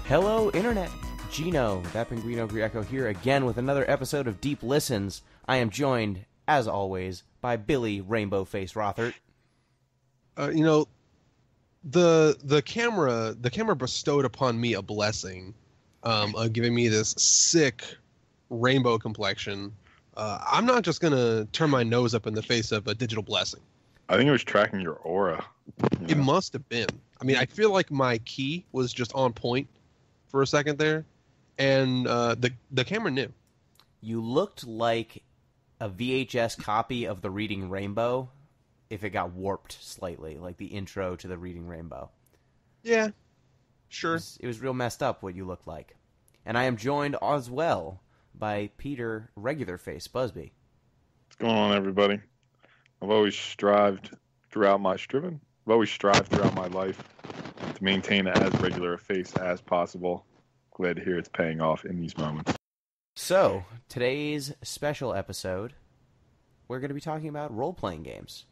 Hello, Internet. Gino, that Pinguino Grieco here again with another episode of Deep Listens. I am joined, as always, by Billy Rainbow Face Rothert. The camera bestowed upon me a blessing, of giving me this sick rainbow complexion. I'm not just gonna turn my nose up in the face of a digital blessing. I think it was tracking your aura. It must have been. I mean, I feel like my key was just on point for a second there, and the camera knew. You looked like a VHS copy of The Reading Rainbow if it got warped slightly, like the intro to The Reading Rainbow. Yeah, sure. It was real messed up what you looked like. And I am joined as well by Peter Regular Face Busby. What's going on, everybody? I've always strived throughout my life to maintain as regular a face as possible. Glad to hear it's paying off in these moments. So, today's special episode, we're going to be talking about role-playing games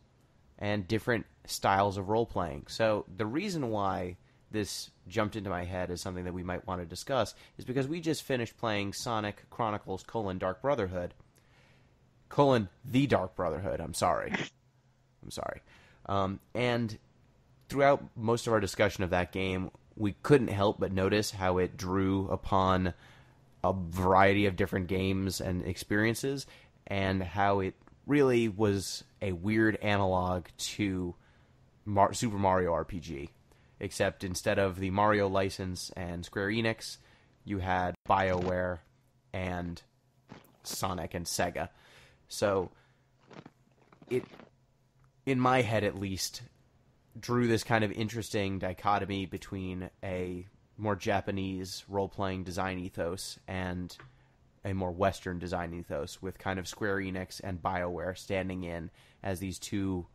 and different styles of role-playing. So, the reason why this jumped into my head as something that we might want to discuss is because we just finished playing Sonic Chronicles: Dark Brotherhood. The Dark Brotherhood, I'm sorry. And throughout most of our discussion of that game, we couldn't help but notice how it drew upon a variety of different games and experiences, and how it really was a weird analog to Super Mario RPG. Except instead of the Mario license and Square Enix, you had BioWare and Sonic and Sega. So it, in my head at least, drew this kind of interesting dichotomy between a more Japanese role-playing design ethos and a more Western design ethos, with kind of Square Enix and BioWare standing in as these two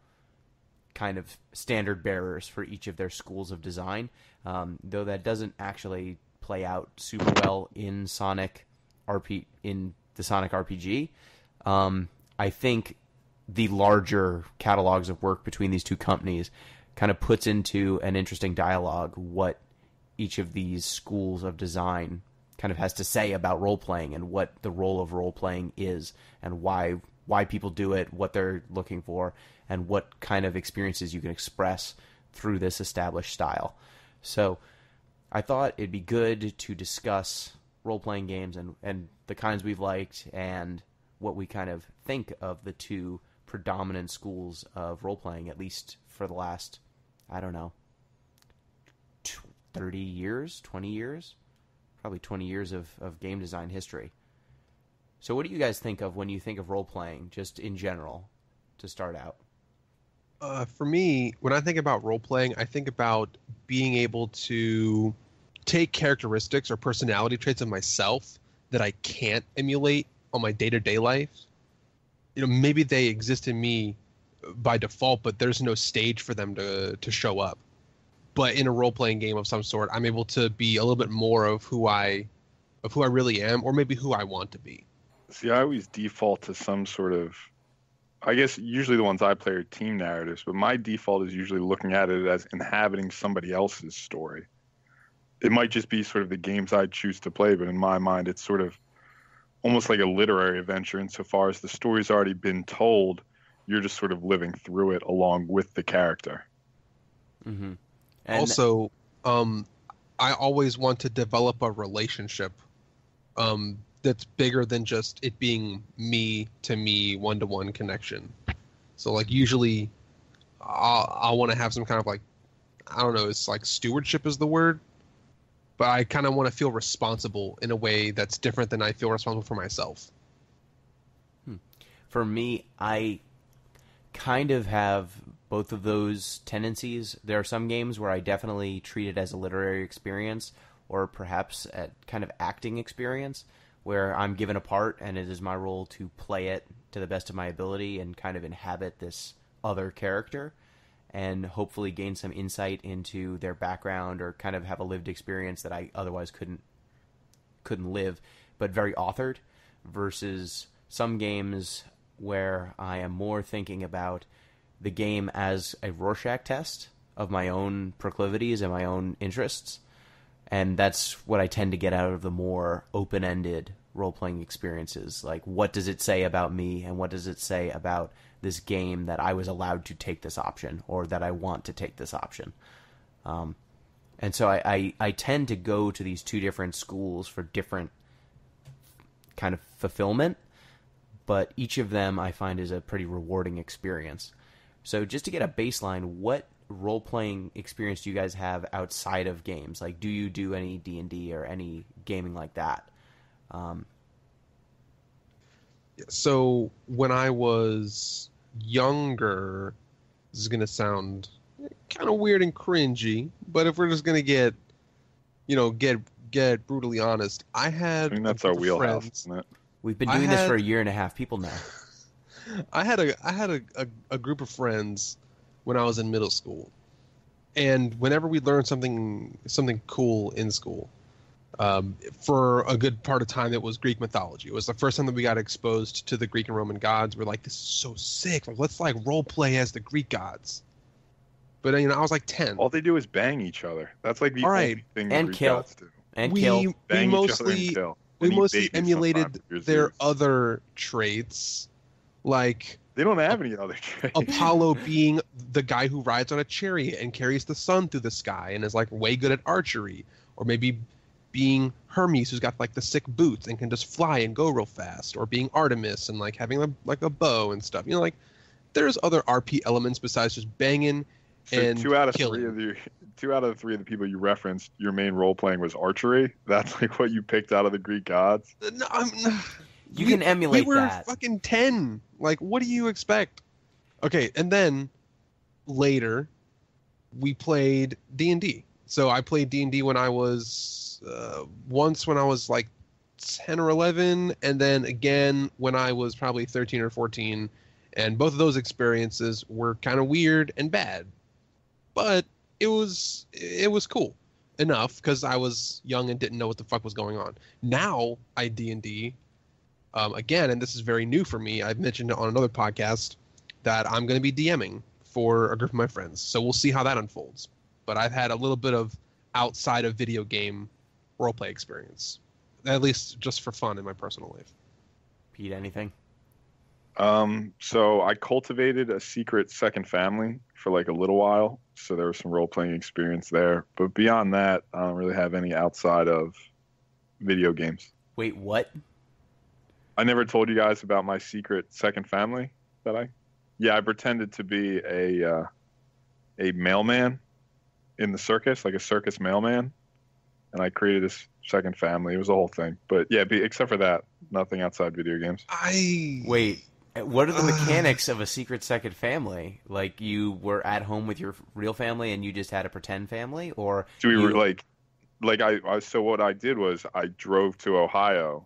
kind of standard bearers for each of their schools of design, though that doesn't actually play out super well in the Sonic RPG. I think the larger catalogs of work between these two companies kind of puts into an interesting dialogue what each of these schools of design kind of has to say about role-playing and what the role of role-playing is and why people do it, what they're looking for, and what kind of experiences you can express through this established style. So I thought it'd be good to discuss role-playing games and the kinds we've liked and what we kind of think of the two predominant schools of role-playing, at least for the last, 30 years, 20 years? Probably 20 years of game design history. So what do you guys think of when you think of role-playing, just in general, to start out? For me, when I think about role-playing, I think about being able to take characteristics or personality traits of myself that I can't emulate on my day-to-day life. Maybe they exist in me by default, but there's no stage for them to show up. But in a role-playing game of some sort, I'm able to be a little bit more of who I really am, or maybe who I want to be. See, I always default to some sort of, I guess usually the ones I play are team narratives, but my default is usually looking at it as inhabiting somebody else's story. It might just be sort of the games I choose to play, but in my mind, it's sort of almost like a literary adventure insofar as the story's already been told. You're just sort of living through it along with the character. Mm-hmm. Also, I always want to develop a relationship that's bigger than just it being me to me, one-to-one connection. So, like, usually I'll want to have some kind of, like, I don't know, it's like stewardship is the word, but I kind of want to feel responsible in a way that's different than I feel responsible for myself. For me, I kind of have both of those tendencies. There are some games where I definitely treat it as a literary experience, or perhaps a kind of acting experience, where I'm given a part and it is my role to play it to the best of my ability and kind of inhabit this other character and hopefully gain some insight into their background or kind of have a lived experience that I otherwise couldn't live, but very authored, versus some games where I am more thinking about the game as a Rorschach test of my own proclivities and my own interests, And that's what I tend to get out of the more open-ended role-playing experiences. Like, what does it say about me, and what does it say about this game that I was allowed to take this option, or that I want to take this option? And so I tend to go to these two different schools for different kind of fulfillment, but each of them I find is a pretty rewarding experience. So just to get a baseline, what role-playing experience do you guys have outside of games? Like, do you do any D&D or any gaming like that? So when I was younger, this is going to sound kind of weird and cringy, but if we're just going to get brutally honest, I mean, that's our wheelhouse, friends. isn't it? We've been doing this for a year and a half. People know. I had a group of friends when I was in middle school, and whenever we learned something cool in school, for a good part of time, it was Greek mythology. It was the first time that we got exposed to the Greek and Roman gods. We're like, this is so sick. Like, let's role play as the Greek gods. But I was like 10. All they do is bang each other. That's like the only thing and Greek kill. gods do. And we kill. Bang each other and mostly kill. we And eat mostly babies emulated sometimes if you're their Zeus. other traits, like They don't have any other traits. Apollo being the guy who rides on a chariot and carries the sun through the sky and is like way good at archery, or maybe being Hermes, who's got like the sick boots and can just fly and go real fast, or being Artemis and like having a bow and stuff. Like there's other RP elements besides just banging. So and two out of killing. three of the people you referenced, your main role playing was archery. That's like what you picked out of the Greek gods. No, You can emulate we were that. fucking 10. Like, what do you expect? Okay, and then later we played D&D. So I played D&D when I was once when I was like 10 or 11, and then again when I was probably 13 or 14. And both of those experiences were kind of weird and bad. But it was cool enough because I was young and didn't know what the fuck was going on. Now I D&D again, and this is very new for me. I've mentioned it on another podcast that I'm going to be DMing for a group of my friends. So we'll see how that unfolds. But I've had a little bit of outside of video game roleplay experience, at least just for fun in my personal life. Pete, anything? So I cultivated a secret second family for like a little while. So there was some role-playing experience there. But beyond that, I don't really have any outside of video games. Wait, what? I never told you guys about my secret second family I pretended to be a mailman in the circus, like a circus mailman. And I created this second family. It was a whole thing. But yeah, except for that, nothing outside video games. Wait, what are the mechanics of a secret second family? Like, you were at home with your real family and you just had a pretend family? Or So we were so what I did was I drove to Ohio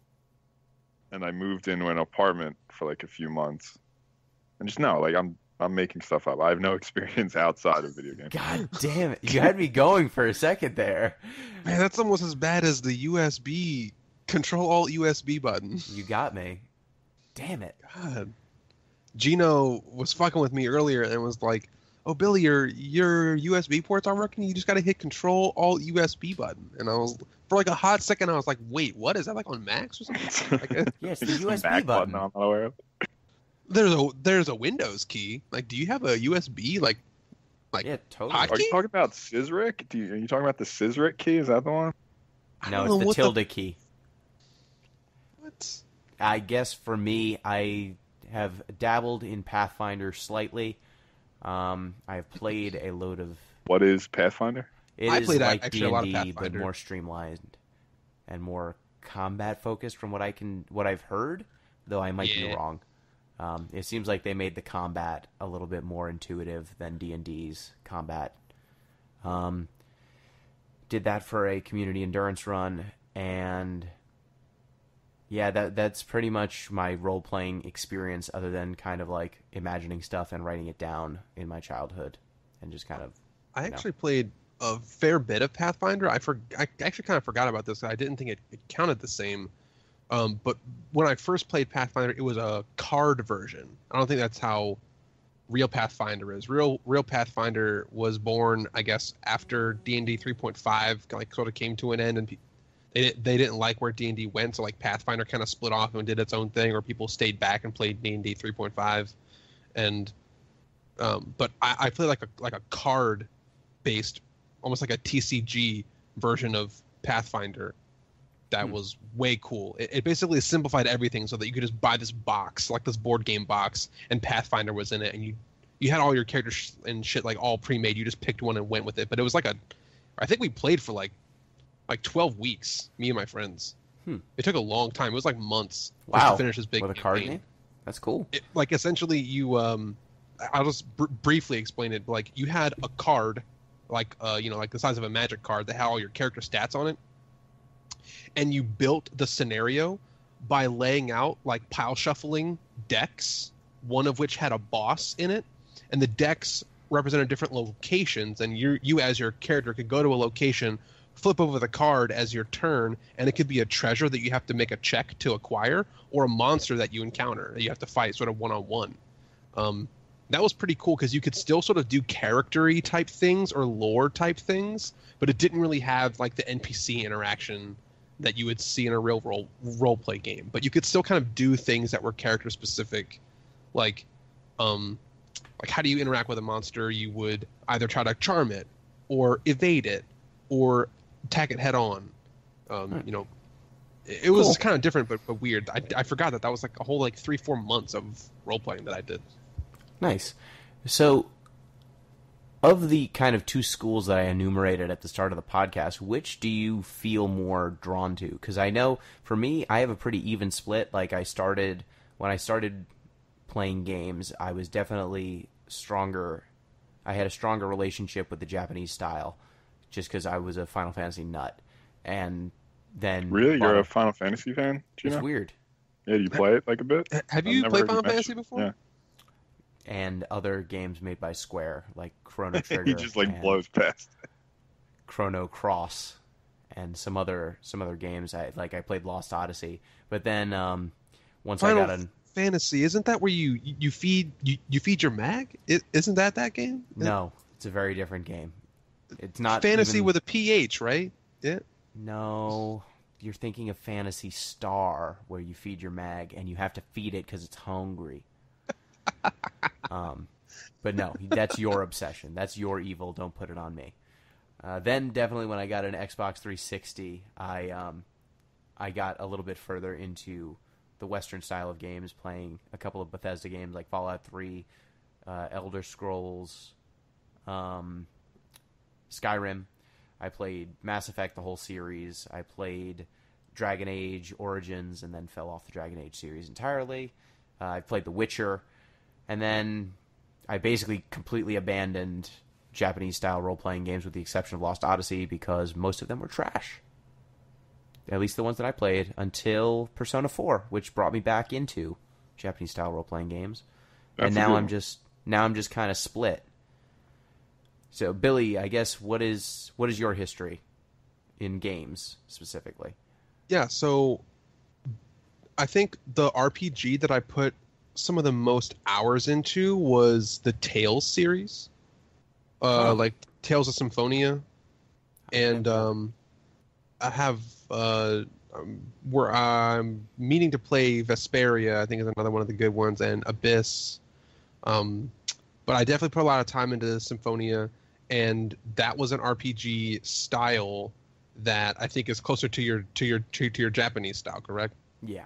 and I moved into an apartment for like a few months. And just I'm making stuff up. I have no experience outside of video games. God damn it. You had me going for a second there. Man, that's almost as bad as the USB Control-Alt-USB button. You got me. Damn it. God. Gino was fucking with me earlier and was like, "Oh, Billy, your USB ports aren't working. You just got to hit Control-Alt-USB button." And I was, for like a hot second, I was like, "Wait, what? Is that like on Macs or something?" Yeah, it's the Some USB back button. I'm not aware of. There's a Windows key. Like, do you have a USB like Yeah, totally. hotkey? Are you talking about Sysric? Are you talking about the Sysric key? Is that the one? I No, don't it's know the what tilde key. What? I guess for me, I have dabbled in Pathfinder slightly. I've played a load of... What is Pathfinder? It I is played like actually a lot of D&D, but Pathfinder. more streamlined and more combat focused from what I've heard, though I might be Yeah. wrong. It seems like they made the combat a little bit more intuitive than D&D's combat. Did that for a community endurance run, and yeah, that's pretty much my role-playing experience, other than kind of like imagining stuff and writing it down in my childhood, and just kind of... I actually played a fair bit of Pathfinder. I actually kind of forgot about this. I didn't think it counted the same. But when I first played Pathfinder, it was a card version. I don't think that's how Real Pathfinder is. Real Pathfinder was born, I guess, after D&D 3.5 like sort of came to an end, and they didn't like where D&D went, so like Pathfinder kind of split off and did its own thing, or people stayed back and played D&D 3.5. And but I played like a card based, almost like a TCG version of Pathfinder that was way cool. It basically simplified everything so that you could just buy this box, like this board game box, and Pathfinder was in it, and you had all your characters and shit like all pre-made. You just picked one and went with it. But it was like I think we played for like 12 weeks, me and my friends. It took a long time. It was like months just to finish this big with a card game. That's cool. Like essentially you I'll just briefly explain it. Like you had a card, like like the size of a Magic card that had all your character stats on it, and you built the scenario by laying out like pile shuffling decks, one of which had a boss in it, and the decks represented different locations, and you as your character could go to a location, flip over the card as your turn, and it could be a treasure that you have to make a check to acquire, or a monster that you encounter that you have to fight sort of one-on-one. That was pretty cool because you could still sort of do character-y type things or lore type things, but it didn't really have like the NPC interaction that you would see in a real role play game. But you could still kind of do things that were character specific, like how do you interact with a monster? You would either try to charm it, or evade it, or attack it head on. It was kind of different but weird. I forgot that was like a whole like 3-4 months of role playing that I did. Nice. So, of the kind of two schools that I enumerated at the start of the podcast, which do you feel more drawn to? Because I know, for me, I have a pretty even split. Like, when I started playing games, I was definitely stronger. I had a stronger relationship with the Japanese style, just because I was a Final Fantasy nut. And then... Really? You're a Final Fantasy fan? It's weird. Yeah, do you play it like a bit? Have you played Final Fantasy before? Yeah. And other games made by Square, like Chrono Trigger. He just like blows past Chrono Cross, and some other games. I played Lost Odyssey, but then once Final I got in Fantasy, isn't that where you feed your mag? Isn't that game? No, it's a very different game. It's not Fantasy with a PH, right? Yeah. No, you're thinking of Phantasy Star, where you feed your mag and you have to feed it because it's hungry. But no, that's your obsession. That's your evil. Don't put it on me. Then definitely when I got an Xbox 360, I got a little bit further into the Western style of games, playing a couple of Bethesda games like Fallout 3, Elder Scrolls, Skyrim. I played Mass Effect, the whole series. I played Dragon Age Origins, and then fell off the Dragon Age series entirely. I played The Witcher. And then I basically completely abandoned Japanese-style role-playing games with the exception of Lost Odyssey because most of them were trash. At least the ones that I played, until Persona 4, which brought me back into Japanese-style role-playing games. And now I'm just kind of split. So, Billy, I guess what is your history in games specifically? Yeah, so I think the RPG that I put some of the most hours into was the Tales series, like Tales of Symphonia, and I have where I'm meaning to play Vesperia. I think is another one of the good ones, and Abyss. But I definitely put a lot of time into Symphonia, and that was an RPG style that I think is closer to your Japanese style, correct? Yeah.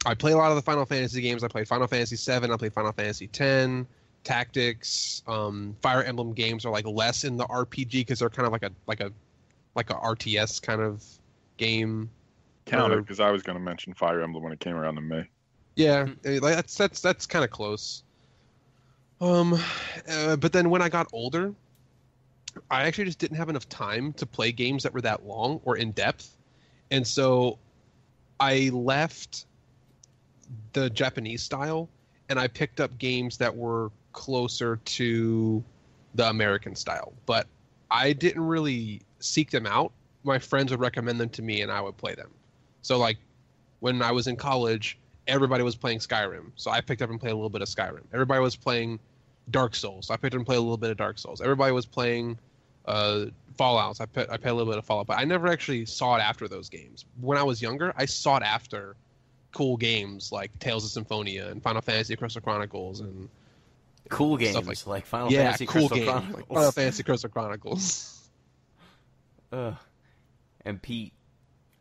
I play a lot of the Final Fantasy games. I played Final Fantasy VII. I played Final Fantasy X. Tactics. Fire Emblem games are like less in the RPG because they're kind of like a RTS kind of game. Counter, because I was going to mention Fire Emblem when it came around to me. Yeah, like that's kind of close. But then when I got older, I actually just didn't have enough time to play games that were that long or in depth, and so I left the Japanese style and I picked up games that were closer to the American style. But I didn't really seek them out. My friends would recommend them to me and I would play them. So like when I was in college everybody was playing Skyrim, so I picked up and played a little bit of Skyrim. Everybody was playing Dark Souls, so I picked up and played a little bit of Dark Souls. Everybody was playing Fallout, so I played a little bit of Fallout, but I never actually sought after those games. When I was younger, I sought after cool games like Tales of Symphonia and Final Fantasy Crystal Chronicles and cool games like Final Fantasy cool Crystal games Chronicles. like Final Fantasy Crystal Chronicles. And Pete,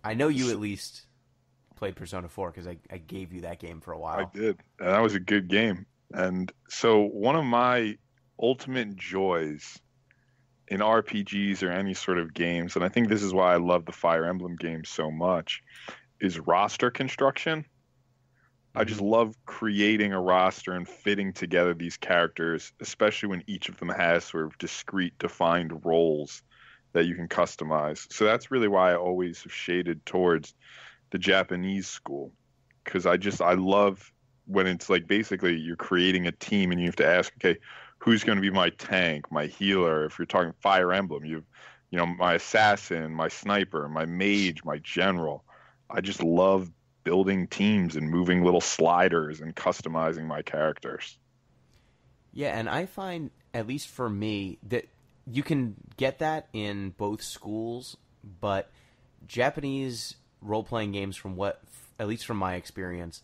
I know you at least played Persona 4 because I gave you that game for a while. I did, and that was a good game. And so one of my ultimate joys in RPGs or any sort of games, and I think this is why I love the Fire Emblem games so much, is roster construction. I just love creating a roster and fitting together these characters, especially when each of them has sort of discrete, defined roles that you can customize. So that's really why I always have shaded towards the Japanese school, because I love when it's like basically you're creating a team and you have to ask, okay, who's going to be my tank, my healer? If you're talking Fire Emblem, you know, my assassin, my sniper, my mage, my general. I just love building teams and moving little sliders and customizing my characters. Yeah, and I find, at least for me, that you can get that in both schools, but Japanese role-playing games, at least from my experience,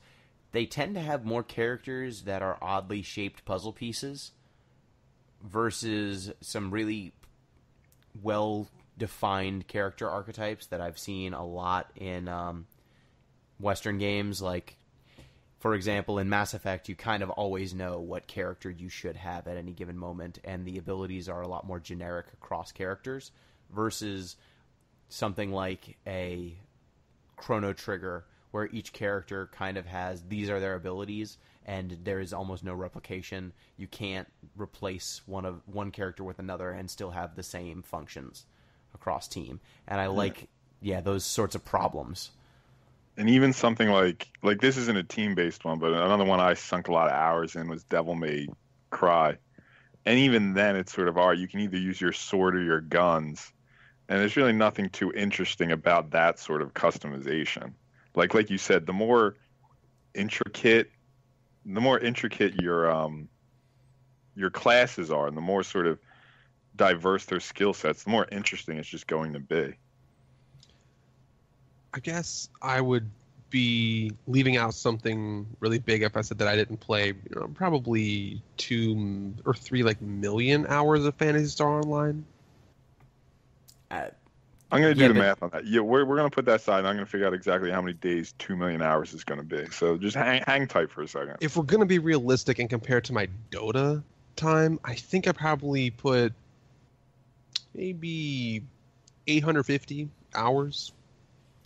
they tend to have more characters that are oddly shaped puzzle pieces versus some really well-defined character archetypes that I've seen a lot in Western games. Like, for example, in Mass Effect, you kind of always know what character you should have at any given moment, and the abilities are a lot more generic across characters versus something like a Chrono Trigger, where each character kind of has, these are their abilities, and there is almost no replication. You can't replace one character with another and still have the same functions across team. And I like those sorts of problems. And even something like this isn't a team-based one, but another one I sunk a lot of hours in was Devil May Cry. And even then, it's sort of, you can either use your sword or your guns. And there's really nothing too interesting about that sort of customization. Like you said, the more intricate your classes are, and the more sort of diverse their skill sets, the more interesting it's just going to be. I guess I would be leaving out something really big if I said that I didn't play, probably 2 or 3 million hours of Phantasy Star Online. I'm going to do the math on that. Yeah, we're going to put that aside, and I'm going to figure out exactly how many days 2 million hours is going to be. So just hang tight for a second. If we're going to be realistic and compare to my Dota time, I think I probably put maybe 850 hours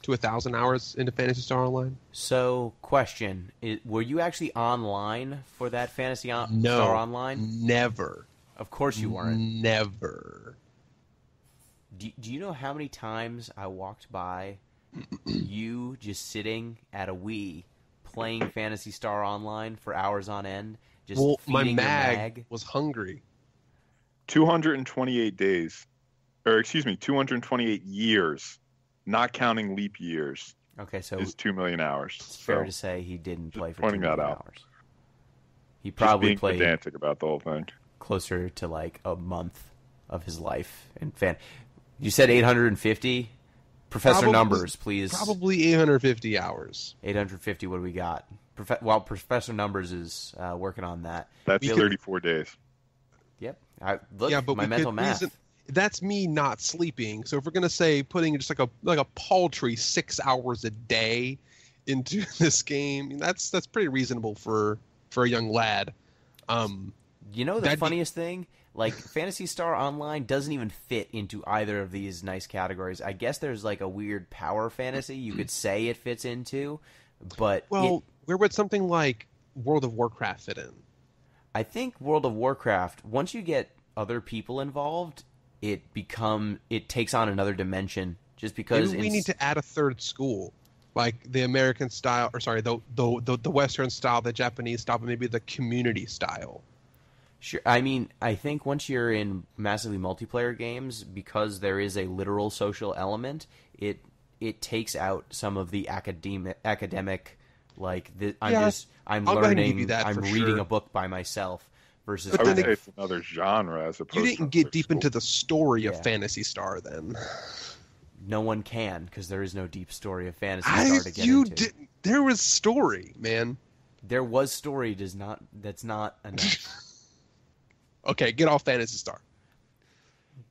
to 1,000 hours into Phantasy Star Online. So, question: were you actually online for that Star Online? Never. Of course you weren't. Never. Do you know how many times I walked by you just sitting at a Wii playing Phantasy Star Online for hours on end? Just feeding my your mag was hungry. 228 days. Or, 228 years. Not counting leap years. Okay, so is 2 million hours. It's fair to say he didn't play for 2 million hours. He just probably being played pedantic about the whole thing. Closer to a month of his life in You said 850? Professor Numbers, please. Probably 850 hours. 850, what do we got? While Professor Numbers is working on that. That's 34 days. Yep. My mental math. That's me not sleeping. So if we're going to say putting just like a paltry 6 hours a day into this game, that's pretty reasonable for a young lad. The funniest thing? Phantasy Star Online doesn't even fit into either of these nice categories. I guess there's a weird power fantasy you could say it fits into, but... Well, where would something like World of Warcraft fit in? I think World of Warcraft, once you get other people involved, it takes on another dimension just because... Maybe we need to add a third school. Like the American style, or sorry, the Western style, the Japanese style, but maybe the community style. Sure. I mean, I think once you're in massively multiplayer games, because there is a literal social element, it takes out some of the academic Like Yeah, I'm I'll go ahead and give you learning, that I'm for reading sure. a book by myself versus But I would then say it's another genre as You opposed didn't to get deep school. into the story of Yeah. Phantasy Star then. no one can because there is no deep story of Phantasy Star to get into. Didn't. There was story, man. There was story, that's not enough. Okay, get off Phantasy Star.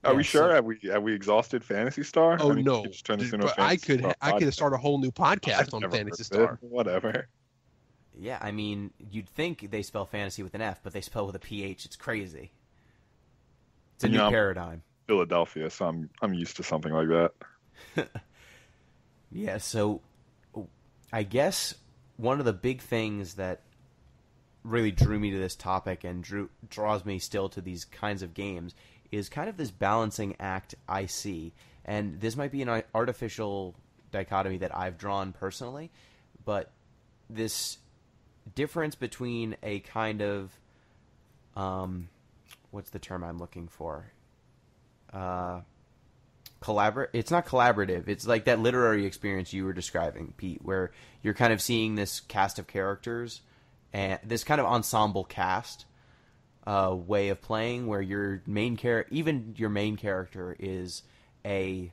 Are Yeah, we sure? so- Have we exhausted Fantasy Star? Oh I mean, we no, could just turn this into a but I Fantasy Star could podcast. start a whole new podcast I've on never Phantasy heard of it. Star. Whatever. Yeah, I mean, you'd think they spell fantasy with an F, but they spell with a PH. It's crazy. It's a new I'm paradigm. Philadelphia, so I'm used to something like that. Yeah, so I guess one of the big things that really drew me to this topic and draws me still to these kinds of games is kind of this balancing act I see. And this might be an artificial dichotomy that I've drawn personally, but this difference between a kind of what's the term I'm looking for? It's not collaborative. It's like that literary experience you were describing, Pete, where you're kind of seeing this cast of characters and this kind of ensemble cast way of playing, where your main character is a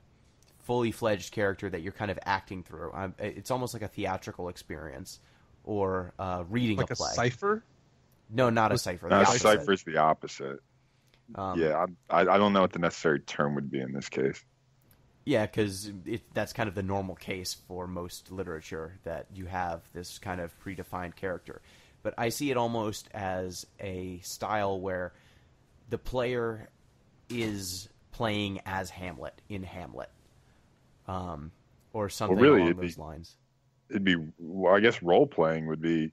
fully fledged character that you're kind of acting through. It's almost like a theatrical experience or reading Like a play. a cipher? No, not a cipher. No, The opposite. Cypher's the opposite. Yeah, I don't know what the necessary term would be in this case. Yeah, because that's kind of the normal case for most literature, that you have this kind of predefined character. But I see it almost as a style where the player is playing as Hamlet in Hamlet, or something along those lines. Well, I guess role playing would be,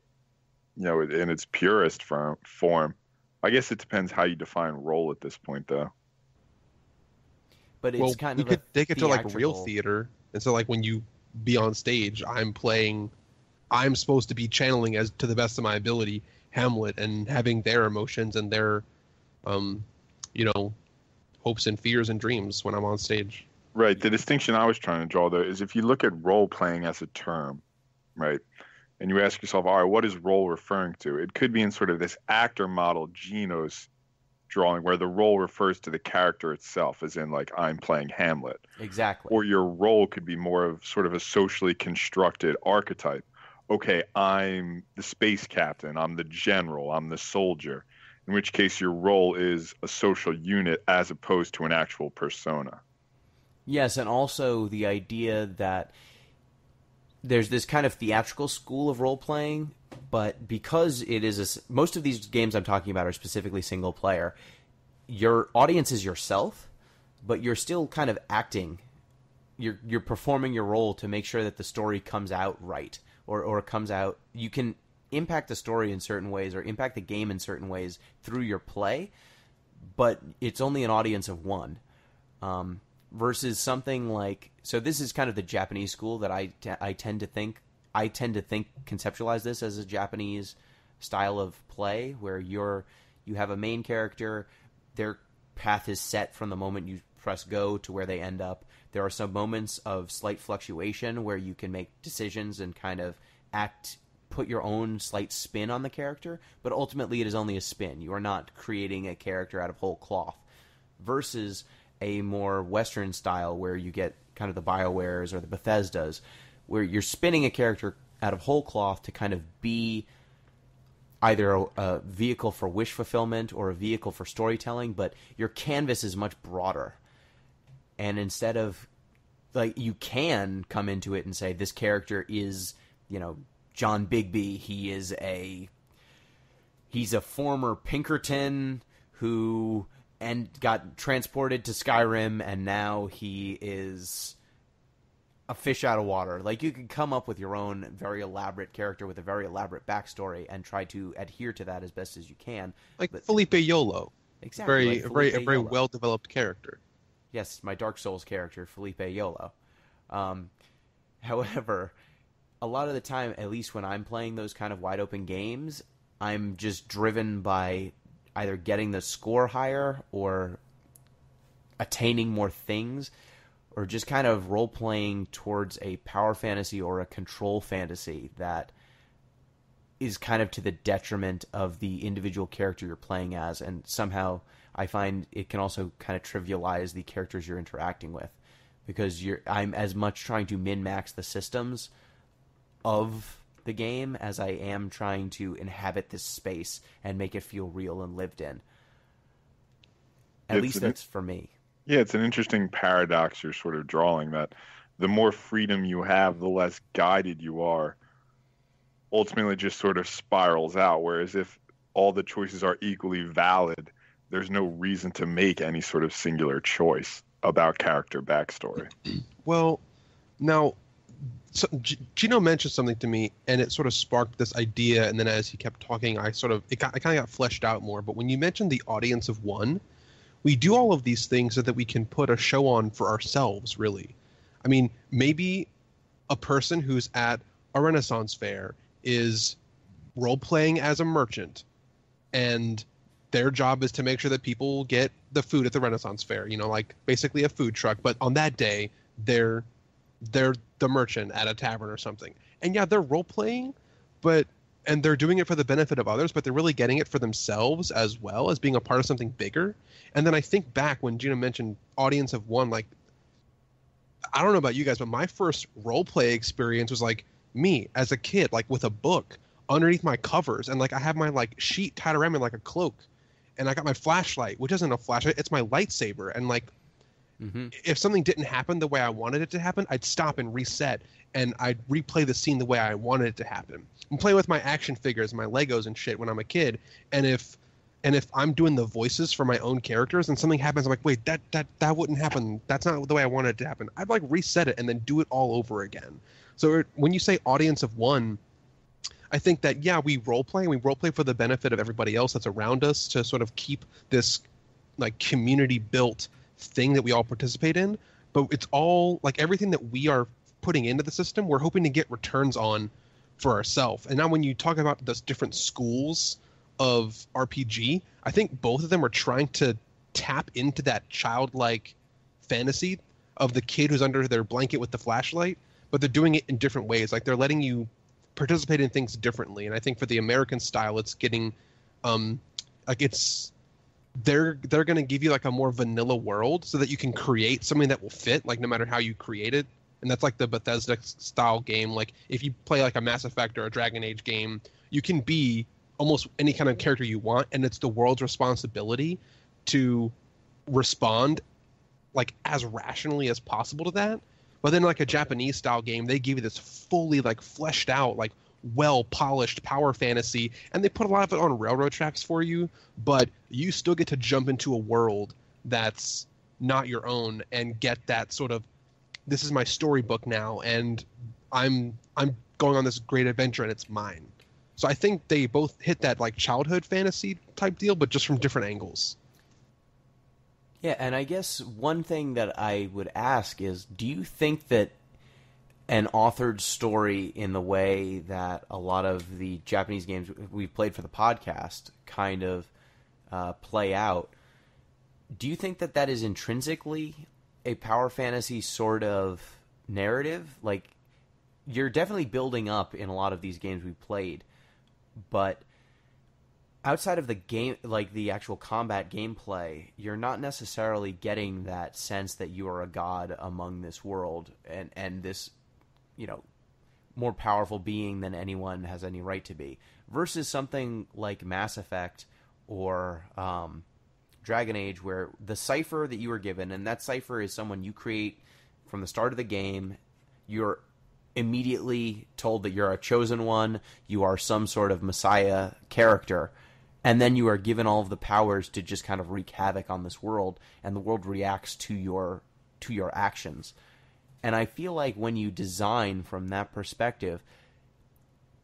in its purest form. I guess it depends how you define role at this point, though. But it's kind of take it to like real theatrical- theater, and so like when you be on stage, I'm supposed to be channeling as to the best of my ability Hamlet and having their emotions and their, hopes and fears and dreams when I'm on stage. Right. The distinction I was trying to draw, though, is if you look at role playing as a term, right, and you ask yourself, all right, what is role referring to? It could be in sort of this actor model Genos drawing where the role refers to the character itself, as in like I'm playing Hamlet. Exactly. Or your role could be more of sort of a socially constructed archetype. Okay, I'm the space captain, I'm the general, I'm the soldier, in which case your role is a social unit as opposed to an actual persona. Yes, and also the idea that there's this kind of theatrical school of role-playing, but because it is most of these games I'm talking about are specifically single-player, your audience is yourself, but you're still kind of acting. You're performing your role to make sure that the story comes out right, or comes out. You can impact the story in certain ways or impact the game in certain ways through your play, but it's only an audience of one. Versus something like, so this is kind of the Japanese school that I tend to think conceptualize this as a Japanese style of play where you have a main character, their path is set from the moment you press go to where they end up. There are some moments of slight fluctuation where you can make decisions and kind of put your own slight spin on the character, but ultimately it is only a spin. You are not creating a character out of whole cloth. Versus a more Western style where you get kind of the BioWares or the Bethesdas, where you're spinning a character out of whole cloth to kind of be either a vehicle for wish fulfillment or a vehicle for storytelling, but your canvas is much broader. And instead of, like, you can come into it and say, this character is, John Bigby, he's a former Pinkerton who got transported to Skyrim, and now he is a fish out of water. Like, you can come up with your own very elaborate character with a very elaborate backstory and try to adhere to that as best as you can. Like Felipe Yolo. Exactly. A very well-developed character. Yes, my Dark Souls character, Felipe Yolo. However, a lot of the time, at least when I'm playing those kind of wide-open games, I'm just driven by either getting the score higher or attaining more things, or just kind of role-playing towards a power fantasy or a control fantasy that is kind of to the detriment of the individual character you're playing as, and somehow I find it can also kind of trivialize the characters you're interacting with, because I'm as much trying to min-max the systems of the game as I am trying to inhabit this space and make it feel real and lived in. At least that's for me. Yeah, it's an interesting paradox you're sort of drawing, that the more freedom you have, the less guided you are. Ultimately just sort of spirals out, whereas if all the choices are equally valid, there's no reason to make any sort of singular choice about character backstory. Well, now, so Gino mentioned something to me, and it sort of sparked this idea, and then as he kept talking, I kind of got fleshed out more. But when you mentioned the audience of one, we do all of these things so that we can put a show on for ourselves, really. I mean, maybe a person who's at a Renaissance fair is role-playing as a merchant, and their job is to make sure that people get the food at the Renaissance fair, like basically a food truck. But on that day, they're the merchant at a tavern or something. And yeah, they're role-playing, and they're doing it for the benefit of others, but they're really getting it for themselves as well as being a part of something bigger. And then I think back when Gina mentioned audience of one, like, I don't know about you guys, but my first role-play experience was like me as a kid, like with a book underneath my covers, and like I have my like sheet tied around me like a cloak, and I got my flashlight, which isn't a flashlight, it's my lightsaber, and like if something didn't happen the way I wanted it to happen, I'd stop and reset, and I'd replay the scene the way I wanted it to happen. I'm playing with my action figures, my Legos and shit when I'm a kid, and if I'm doing the voices for my own characters and something happens, I'm like, wait, that wouldn't happen. That's not the way I wanted it to happen. I'd like reset it and then do it all over again. So when you say audience of one, I think that, yeah, we role play for the benefit of everybody else that's around us to sort of keep this like community built thing that we all participate in. But it's all like everything that we are putting into the system, we're hoping to get returns on for ourselves. And now when you talk about those different schools of RPG, I think both of them are trying to tap into that childlike fantasy of the kid who's under their blanket with the flashlight, but they're doing it in different ways. Like they're letting you participate in things differently. And I think for the American style, it's getting like it's they're going to give you like a more vanilla world so that you can create something that will fit, like no matter how you create it. And that's like the Bethesda style game. Like if you play like a Mass Effect or a Dragon Age game, you can be almost any kind of character you want, and it's the world's responsibility to respond like as rationally as possible to that. But then like a Japanese style game, they give you this fully like fleshed out, like well polished power fantasy, and they put a lot of it on railroad tracks for you, but you still get to jump into a world that's not your own and get that sort of, this is my storybook now, and I'm going on this great adventure and it's mine. So I think they both hit that like childhood fantasy type deal, but just from different angles. Yeah, and I guess one thing that I would ask is, do you think that an authored story in the way that a lot of the Japanese games we've played for the podcast kind of play out, do you think that that is intrinsically a power fantasy sort of narrative? Like, you're definitely building up in a lot of these games we've played, but outside of the game, like the actual combat gameplay, you're not necessarily getting that sense that you are a god among this world and this, more powerful being than anyone has any right to be. Versus something like Mass Effect or Dragon Age, where the cipher that you were given, and that cipher is someone you create from the start of the game, you're immediately told that you're a chosen one, you are some sort of messiah character, and then you are given all of the powers to just kind of wreak havoc on this world, and the world reacts to your actions. And I feel like when you design from that perspective,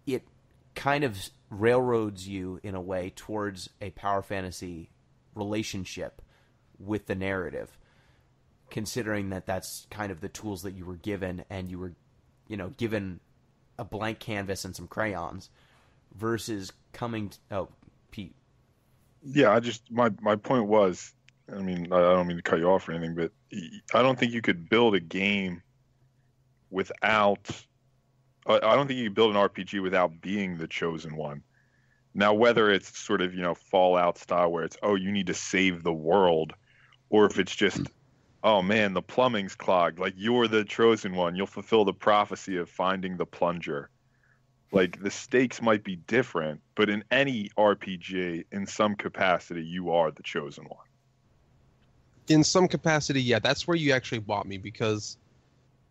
it kind of railroads you in a way towards a power fantasy relationship with the narrative, considering that that's kind of the tools that you were given, and you were given a blank canvas and some crayons, versus coming to, Pete. Yeah, my point was, I mean, I don't mean to cut you off or anything, but I don't think you could build a game without I don't think you can build an RPG without being the chosen one. Now, whether it's sort of, Fallout style where it's, oh, you need to save the world, or if it's just, oh man, the plumbing's clogged, like you're the chosen one, you'll fulfill the prophecy of finding the plunger. Like the stakes might be different, but in any RPG, in some capacity, you are the chosen one. In some capacity, yeah, that's where you actually bought me, because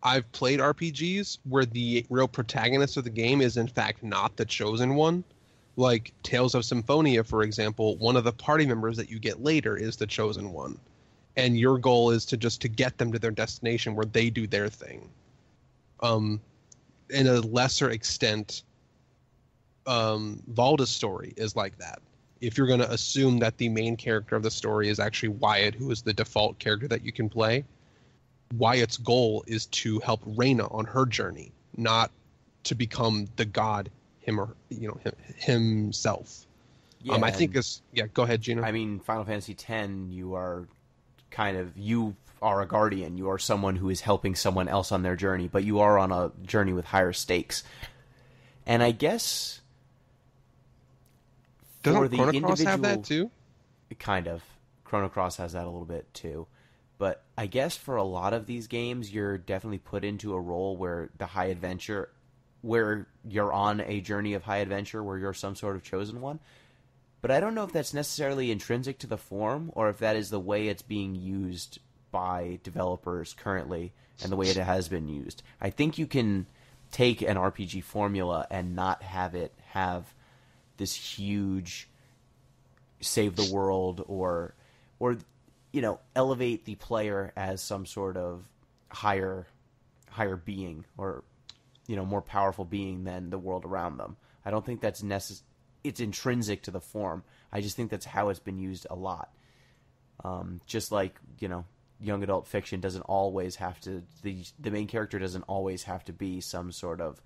I've played RPGs where the real protagonist of the game is in fact not the chosen one. Like Tales of Symphonia, for example, one of the party members that you get later is the chosen one. And your goal is to get them to their destination where they do their thing. In a lesser extent, Valda's story is like that. If you're going to assume that the main character of the story is actually Wyatt, who is the default character that you can play, Wyatt's goal is to help Reyna on her journey, not to become the god himself. Yeah, I think this. Yeah, go ahead, Gino. I mean, Final Fantasy X, you are a guardian. You are someone who is helping someone else on their journey, but you are on a journey with higher stakes. And I guess doesn't Chrono Cross have that too? Kind of. Chrono Cross has that a little bit too. But I guess for a lot of these games, you're definitely put into a role where where you're on a journey of high adventure, where you're some sort of chosen one. But I don't know if that's necessarily intrinsic to the form, or if that is the way it's being used by developers currently, and the way it has been used. I think you can take an RPG formula and not have it have this huge save the world or elevate the player as some sort of higher being, or more powerful being than the world around them. I don't think that's it's intrinsic to the form. I just think that's how it's been used a lot. Just like, young adult fiction doesn't always have to, the main character doesn't always have to be some sort of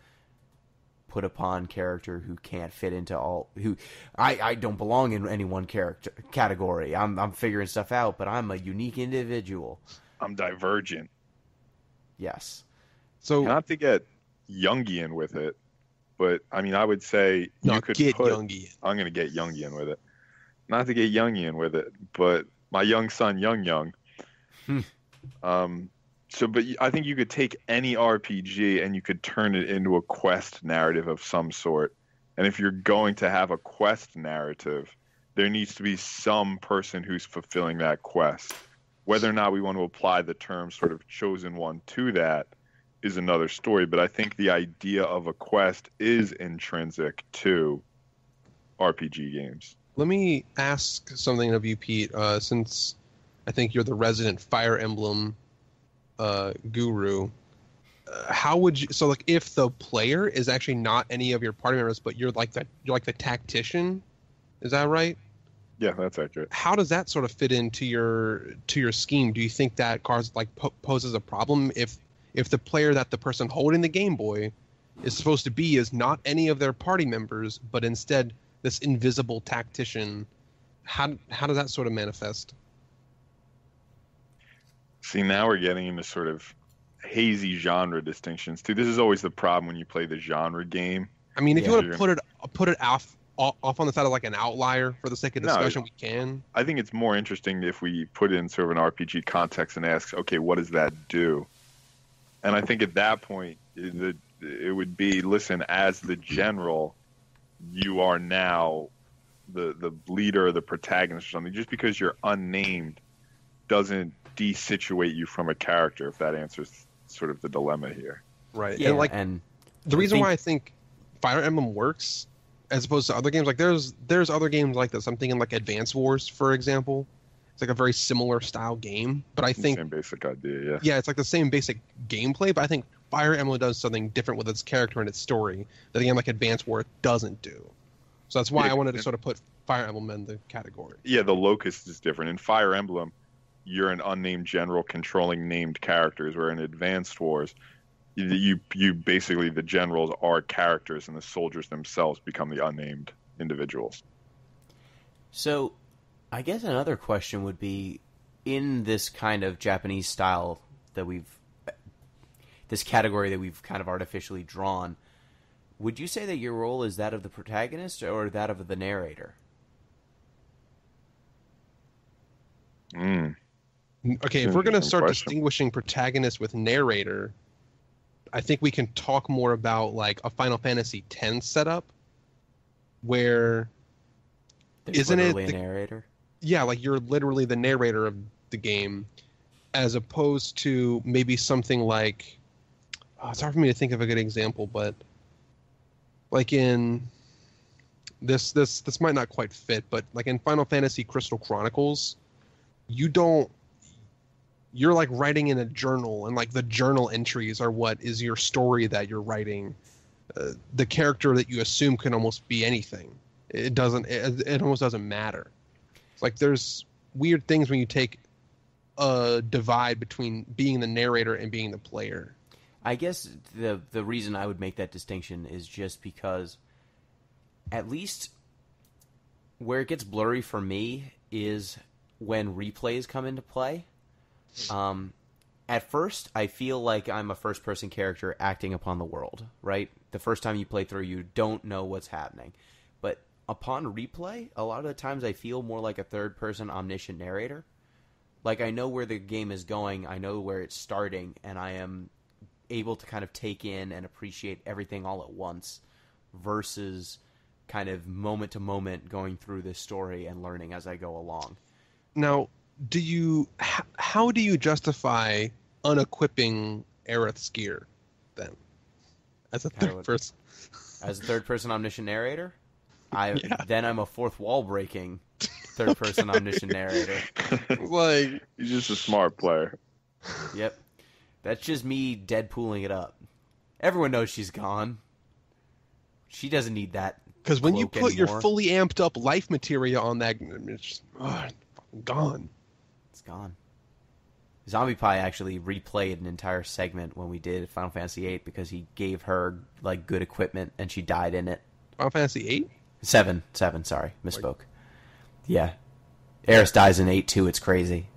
put upon character who can't fit into I don't belong in any one character category. I'm figuring stuff out, but I'm a unique individual. I'm divergent. Yes. So not to get Jungian with it, but I mean, I would say you could Jungian. I'm going to get Jungian with it. Not to get Jungian with it, but my young son, Young. But I think you could take any RPG and you could turn it into a quest narrative of some sort. And if you're going to have a quest narrative, there needs to be some person who's fulfilling that quest. Whether or not we want to apply the term sort of chosen one to that is another story. But I think the idea of a quest is intrinsic to RPG games. Let me ask something of you, Pete, since I think you're the resident Fire Emblem guru. How would you? So, like, if the player is actually not any of your party members, but you're like the tactician, is that right? Yeah, that's accurate. How does that sort of fit into your scheme? Do you think that poses a problem if the player that the person holding the Game Boy is supposed to be is not any of their party members, but instead this invisible tactician? How does that sort of manifest? See, now we're getting into sort of hazy genre distinctions too. This is always the problem when you play the genre game. I mean, if you want to put it off on the side of like an outlier for the sake of discussion, we can. I think it's more interesting if we put it in sort of an RPG context and ask, okay, what does that do? And I think at that point, it would be, listen, as the general, you are now the leader, the protagonist or something. Just because you're unnamed doesn't desituate you from a character, if that answers sort of the dilemma here. Right. Yeah, and the reason why I think Fire Emblem works as opposed to other games, like there's other games like this. I'm thinking like Advance Wars, for example. It's like a very similar style game, but I think same basic idea, yeah. Yeah, it's like the same basic gameplay, but I think Fire Emblem does something different with its character and its story that a game like Advance Wars doesn't do. So that's why I wanted to sort of put Fire Emblem in the category. Yeah, the locus is different. In Fire Emblem, you're an unnamed general controlling named characters, where in Advanced Wars, you basically, the generals are characters and the soldiers themselves become the unnamed individuals. So I guess another question would be, in this kind of Japanese style that this category that we've kind of artificially drawn, Would you say that your role is that of the protagonist or that of the narrator? Mm, Okay, it's if an we're going to interesting start question. distinguishing protagonist with narrator, I think we can talk more about like a Final Fantasy X setup where There's isn't it literally a narrator. yeah, like you're literally the narrator of the game as opposed to maybe something like it's hard for me to think of a good example, but like in this might not quite fit, but like in Final Fantasy Crystal Chronicles, you don't you're like writing in a journal, and like the journal entries are what is your story that you're writing. The character that you assume can almost be anything. It doesn't. It almost doesn't matter. It's like there's weird things when you take a divide between being the narrator and being the player. I guess the reason I would make that distinction is just because, at least where it gets blurry for me is when replays come into play. At first, I feel like I'm a first-person character acting upon the world, right? The first time you play through, you don't know what's happening. But upon replay, a lot of the times I feel more like a third-person omniscient narrator. Like, I know where the game is going, I know where it's starting, and I am able to kind of take in and appreciate everything all at once versus kind of moment to moment going through this story and learning as I go along. Now, how do you justify unequipping Aerith's gear then as a third person? As a third-person omniscient narrator, Yeah. then I'm a fourth wall breaking third-person omniscient narrator. Like He's just a smart player. Yep, that's just me Deadpooling it up. Everyone knows she's gone. She doesn't need that. because when you cloak put your anymore. fully amped up life materia on that, it's just gone. It's gone. Zombie Pie actually replayed an entire segment when we did Final Fantasy VIII because he gave her like good equipment and she died in it. Final Fantasy VIII? Seven, sorry, misspoke. Yeah. Eris dies in 8 too, it's crazy.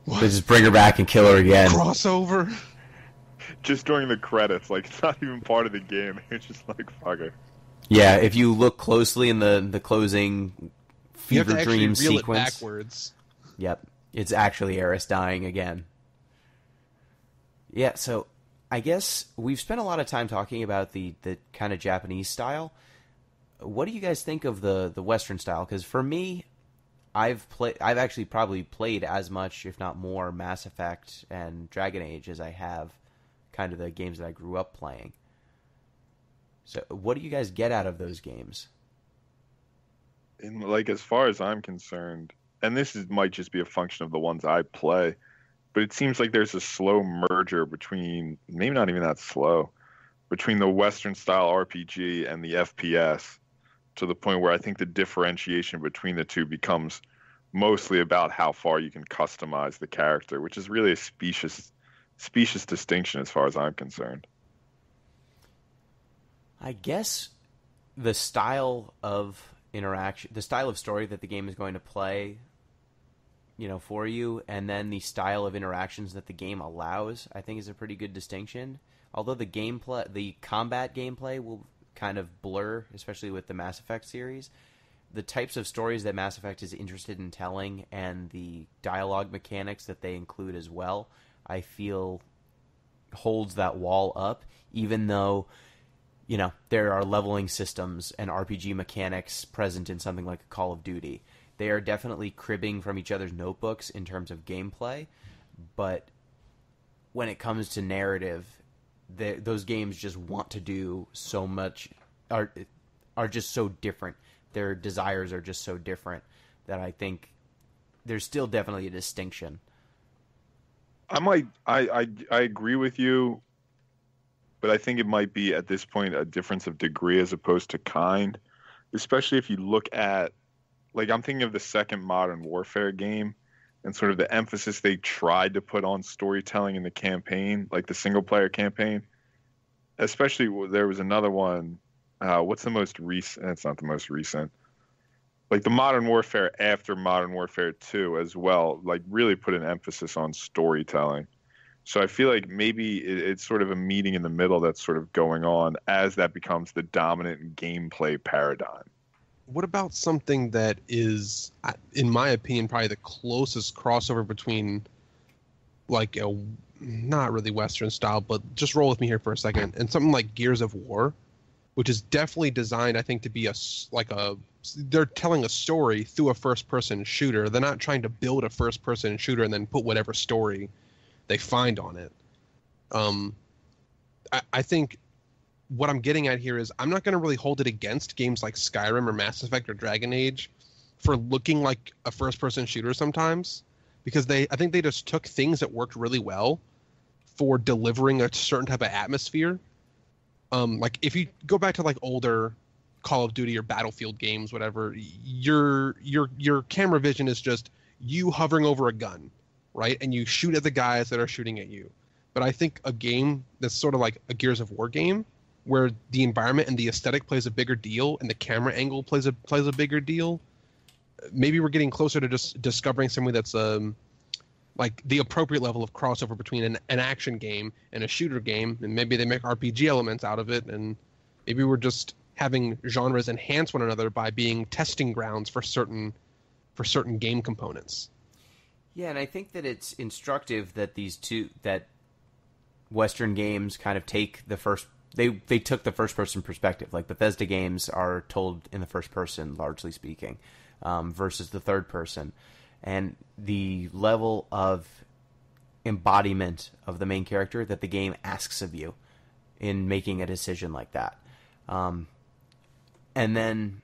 What? They just bring her back and kill her again. Crossover? Just during the credits, like it's not even part of the game. It's just like fuck it. Yeah, if you look closely in the closing You have fever to actually dream reel sequence. it backwards. Yep. It's actually Eris dying again. Yeah, so I guess we've spent a lot of time talking about the kind of Japanese style. What do you guys think of the Western style? Because for me, I've actually probably played as much, if not more, Mass Effect and Dragon Age as I have kind of the games that I grew up playing. So what do you guys get out of those games? And like as far as I'm concerned, and might just be a function of the ones I play, but it seems like there's a slow merger between, maybe not even that slow, between the Western style RPG and the FPS, to the point where I think the differentiation between the two becomes mostly about how far you can customize the character, which is really a specious distinction as far as I'm concerned. I guess the style of interaction, the style of story that the game is going to play, for you, and then the style of interactions that the game allows, I think is a pretty good distinction. Although the combat gameplay will kind of blur, especially with the Mass Effect series. The types of stories that Mass Effect is interested in telling and the dialogue mechanics that they include as well, I feel holds that wall up, even though there are leveling systems and RPG mechanics present in something like a Call of Duty. They are definitely cribbing from each other's notebooks in terms of gameplay, but when it comes to narrative, those games just want to do so much, are just so different. Their desires are just so different that I think there's still definitely a distinction. I agree with you, but I think it might be at this point a difference of degree as opposed to kind, especially if you look at, like, I'm thinking of the second Modern Warfare game and sort of the emphasis they tried to put on storytelling in the campaign, like the single player campaign. Especially there was another one. What's the most recent? It's not the most recent. Like the Modern Warfare after Modern Warfare 2 as well, like really put an emphasis on storytelling. So I feel like maybe it's sort of a meeting in the middle that's sort of going on as that becomes the dominant gameplay paradigm. What about something that is, in my opinion, probably the closest crossover between like a not really Western style, but just roll with me here for a second, and something like Gears of War, which is definitely designed, I think, to be they're telling a story through a first-person shooter. They're not trying to build a first-person shooter and then put whatever story they find on it. I think what I'm getting at here is I'm not going to really hold it against games like Skyrim or Mass Effect or Dragon Age for looking like a first-person shooter sometimes, because I think they just took things that worked really well for delivering a certain type of atmosphere. Like if you go back to like older Call of Duty or Battlefield games, whatever, your camera vision is just you hovering over a gun, right? And you shoot at the guys that are shooting at you. But I think a game that's sort of like a Gears of War game, where the environment and the aesthetic plays a bigger deal and the camera angle plays a bigger deal, maybe we're getting closer to just discovering something that's like the appropriate level of crossover between an action game and a shooter game, and maybe they make RPG elements out of it, and maybe we're just having genres enhance one another by being testing grounds for certain game components. Yeah, and I think that it's instructive that that Western games kind of take they took the first person perspective. Like Bethesda games are told in the first person, largely speaking, versus the third person. And the level of embodiment of the main character that the game asks of you in making a decision like that. And then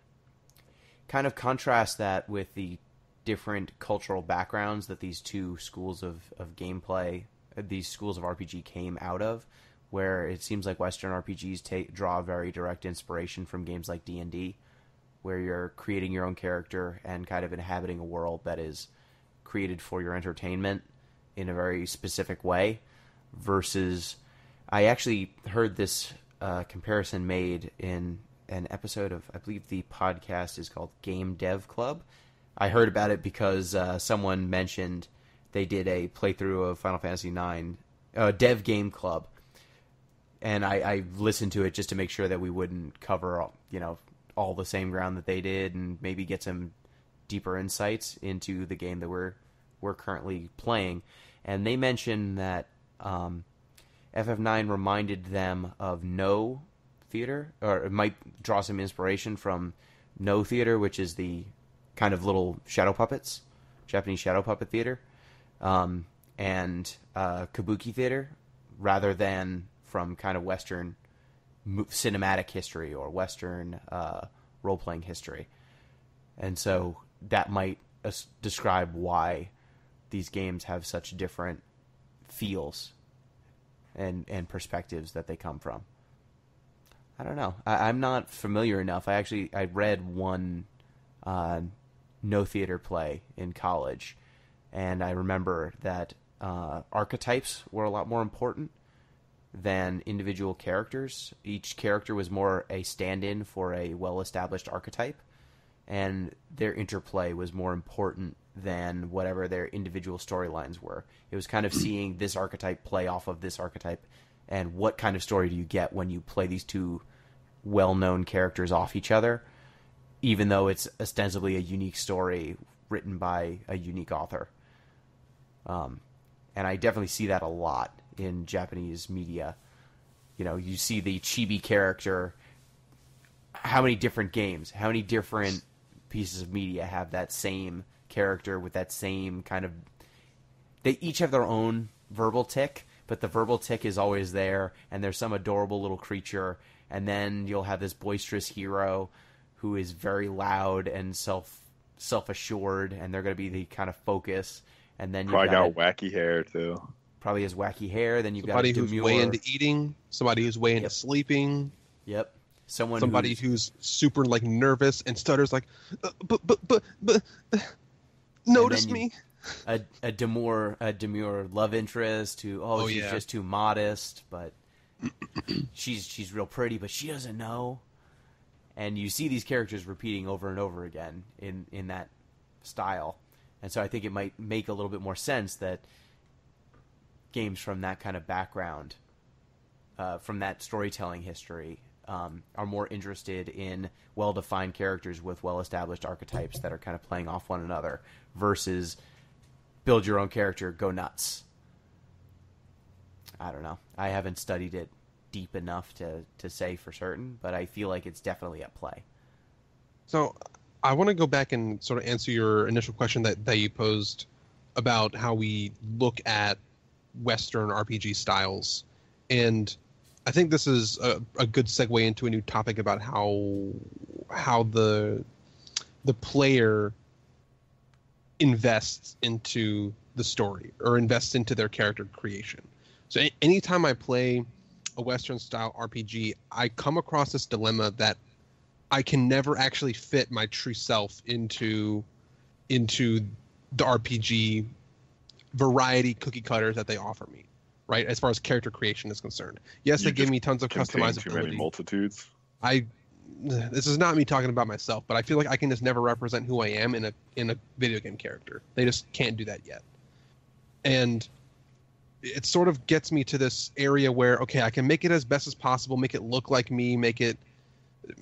kind of contrast that with the different cultural backgrounds that these two schools of gameplay, these schools of RPG came out of, where it seems like Western RPGs draw very direct inspiration from games like D&D, where you're creating your own character and kind of inhabiting a world that is created for your entertainment in a very specific way, versus I actually heard this comparison made in an episode of, I believe the podcast is called Game Dev Club. I heard about it because someone mentioned they did a playthrough of Final Fantasy IX, Dev Game Club, and I listened to it just to make sure that we wouldn't cover all the same ground that they did, and maybe get some deeper insights into the game that we're currently playing. And they mentioned that FF9 reminded them of No Theater, or it might draw some inspiration from No Theater, which is the kind of little shadow puppets, Japanese shadow puppet theater, and Kabuki theater, rather than from kind of Western cinematic history or Western role-playing history. And so that might describe why these games have such different feels and perspectives that they come from. I don't know. I'm not familiar enough. I read one No Theater play in college, and I remember that archetypes were a lot more important than individual characters. Each character was more a stand-in for a well-established archetype, and their interplay was more important than whatever their individual storylines were. It was kind of seeing this archetype play off of this archetype, and what kind of story do you get when you play these two well-known characters off each other, even though it's ostensibly a unique story written by a unique author. And I definitely see that a lot in Japanese media. You see the chibi character. How many different games, how many different pieces of media have that same character with that same kind of... They each have their own verbal tick, but the verbal tick is always there, and there's some adorable little creature, and then you'll have this boisterous hero who is very loud and self-assured, and they're going to be the kind of focus. And then probably got wacky hair too. Probably has wacky hair. Then you've somebody got who's way into eating, somebody who's way into sleeping. Yep. Somebody who's super like nervous and stutters like, but notice me. A demure love interest who she's just too modest, but she's real pretty, but she doesn't know. And you see these characters repeating over and over again in that style. And so I think it might make a little bit more sense that games from that kind of background, from that storytelling history, are more interested in well-defined characters with well-established archetypes that are kind of playing off one another versus build your own character, go nuts. I don't know. I haven't studied it deep enough to say for certain, but I feel like it's definitely at play. So I want to go back and sort of answer your initial question that you posed about how we look at Western RPG styles. And I think this is a good segue into a new topic about how the player invests into the story or invests into their character creation. So anytime I play a Western style RPG, I come across this dilemma that I can never actually fit my true self into the RPG variety cookie cutters that they offer me, right? As far as character creation is concerned. Yes, they give me tons of customizability. Too many multitudes. This is not me talking about myself, but I feel like I can just never represent who I am in a video game character. They just can't do that yet. And it sort of gets me to this area where, okay, I can make it as best as possible, make it look like me, make it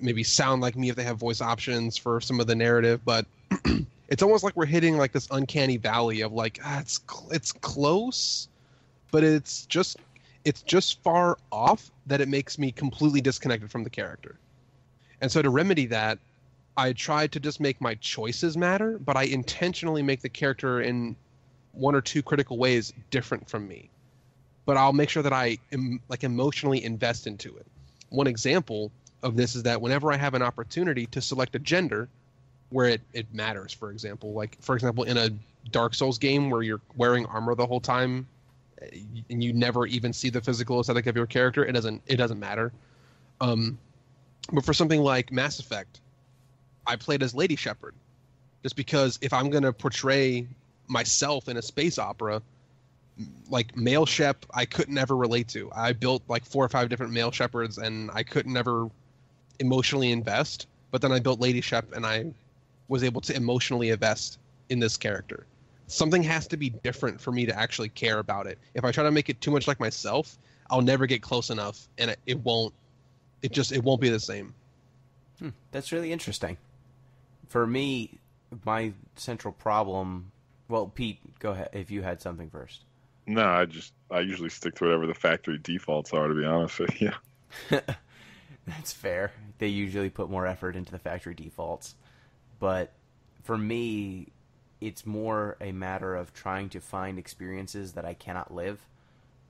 maybe sound like me if they have voice options for some of the narrative, but it's almost like we're hitting like this uncanny valley of like, it's close, but it's just far off that it makes me completely disconnected from the character. And so to remedy that, I tried to just make my choices matter, but I intentionally make the character in one or two critical ways different from me. But I'll make sure that I emotionally invest into it. One example of this is that whenever I have an opportunity to select a gender where it matters, for example, in a Dark Souls game where you're wearing armor the whole time and you never even see the physical aesthetic of your character, it doesn't matter. But for something like Mass Effect, I played as Lady Shepard, just because if I'm going to portray myself in a space opera, like male Shep, I couldn't ever relate to. I built like 4 or 5 different male Shepards, and I couldn't ever emotionally invest. But then I built Lady Shep, and I was able to emotionally invest in this character. Something has to be different for me to actually care about it. If I try to make it too much like myself, I'll never get close enough, and it won't be the same. That's really interesting. For me, my central problem... Well, Pete, go ahead if you had something first. No, I usually stick to whatever the factory defaults are, to be honest with you. That's fair. They usually put more effort into the factory defaults. But for me, it's more a matter of trying to find experiences that I cannot live,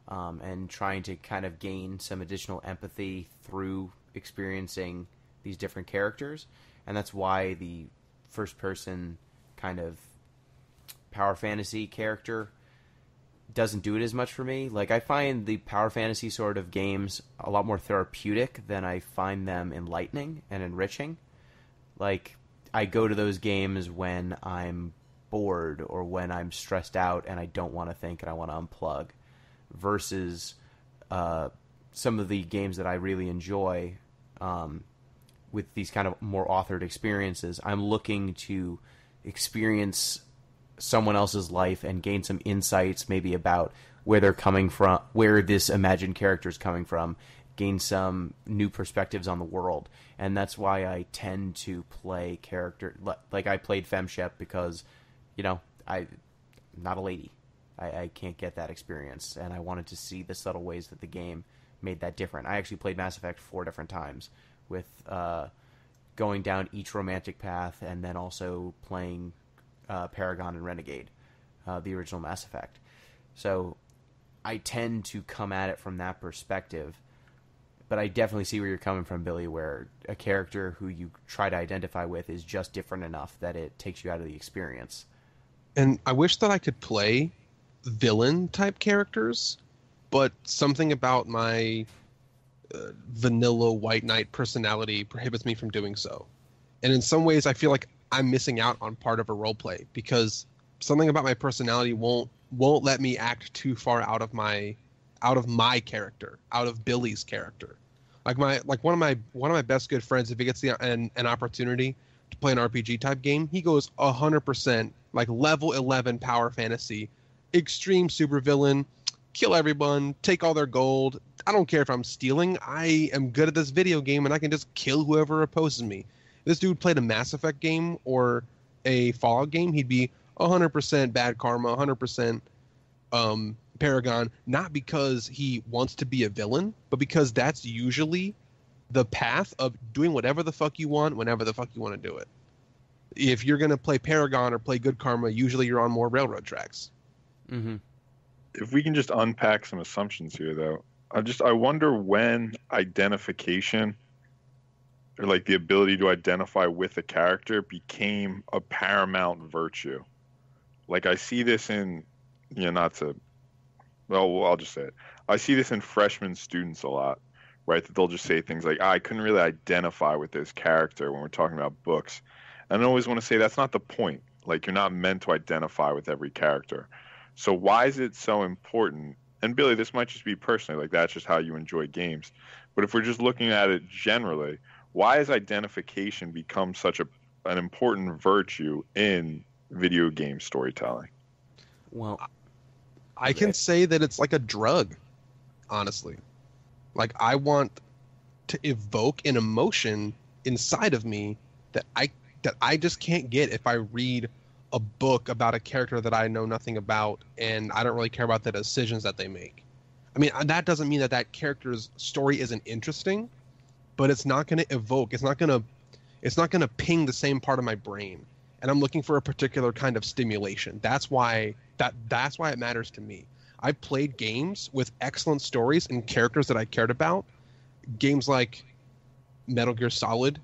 and trying to kind of gain some additional empathy through experiencing these different characters. And that's why the first-person kind of power fantasy character doesn't do it as much for me. Like, I find the power fantasy sort of games a lot more therapeutic than I find them enlightening and enriching. Like, I go to those games when I'm bored or when I'm stressed out and I don't want to think and I want to unplug, versus some of the games that I really enjoy with these kind of more authored experiences. I'm looking to experience someone else's life and gain some insights maybe about where they're coming from, where this imagined character is coming from, gain some new perspectives on the world. And that's why I tend to play character like I played FemShep, because I'm not a lady. I can't get that experience, and I wanted to see the subtle ways that the game made that different. I actually played Mass Effect 4 different times, with going down each romantic path and then also playing Paragon and Renegade, the original Mass Effect. So I tend to come at it from that perspective, but I definitely see where you're coming from, Billy, where a character who you try to identify with is just different enough that it takes you out of the experience. And I wish that I could play villain-type characters, but something about my vanilla White Knight personality prohibits me from doing so. And in some ways, I feel like I'm missing out on part of a roleplay, because something about my personality won't let me act too far out of my character, out of Billy's character. Like one of my best good friends, if he gets an opportunity to play an RPG type game, he goes 100% like level 11 power fantasy, extreme supervillain, kill everyone, take all their gold. I don't care if I'm stealing. I am good at this video game, and I can just kill whoever opposes me. If this dude played a Mass Effect game or a Fallout game, he'd be 100% bad karma, 100% Paragon, not because he wants to be a villain, but because that's usually the path of doing whatever the fuck you want, whenever the fuck you want to do it. If you're going to play Paragon or play good karma, usually you're on more railroad tracks. Mm-hmm. If we can just unpack some assumptions here, though, I wonder when identification, or like the ability to identify with a character, became a paramount virtue. Like I see this in, not to, well, I'll just say it. I see this in freshman students a lot, right? That they'll just say things like, I couldn't really identify with this character when we're talking about books. And I always want to say that's not the point. Like, you're not meant to identify with every character. So why is it so important? And Billy, this might just be personally, like that's just how you enjoy games. But if we're just looking at it generally, why has identification become such an important virtue in video game storytelling? Well, I can say that it's like a drug, honestly. Like, I want to evoke an emotion inside of me that I just can't get if I read a book about a character that I know nothing about and I don't really care about the decisions that they make. I mean, that doesn't mean that character's story isn't interesting, but it's not going to evoke, it's not going to ping the same part of my brain. And I'm looking for a particular kind of stimulation. That's why it matters to me. I played games with excellent stories and characters that I cared about. Games like Metal Gear Solid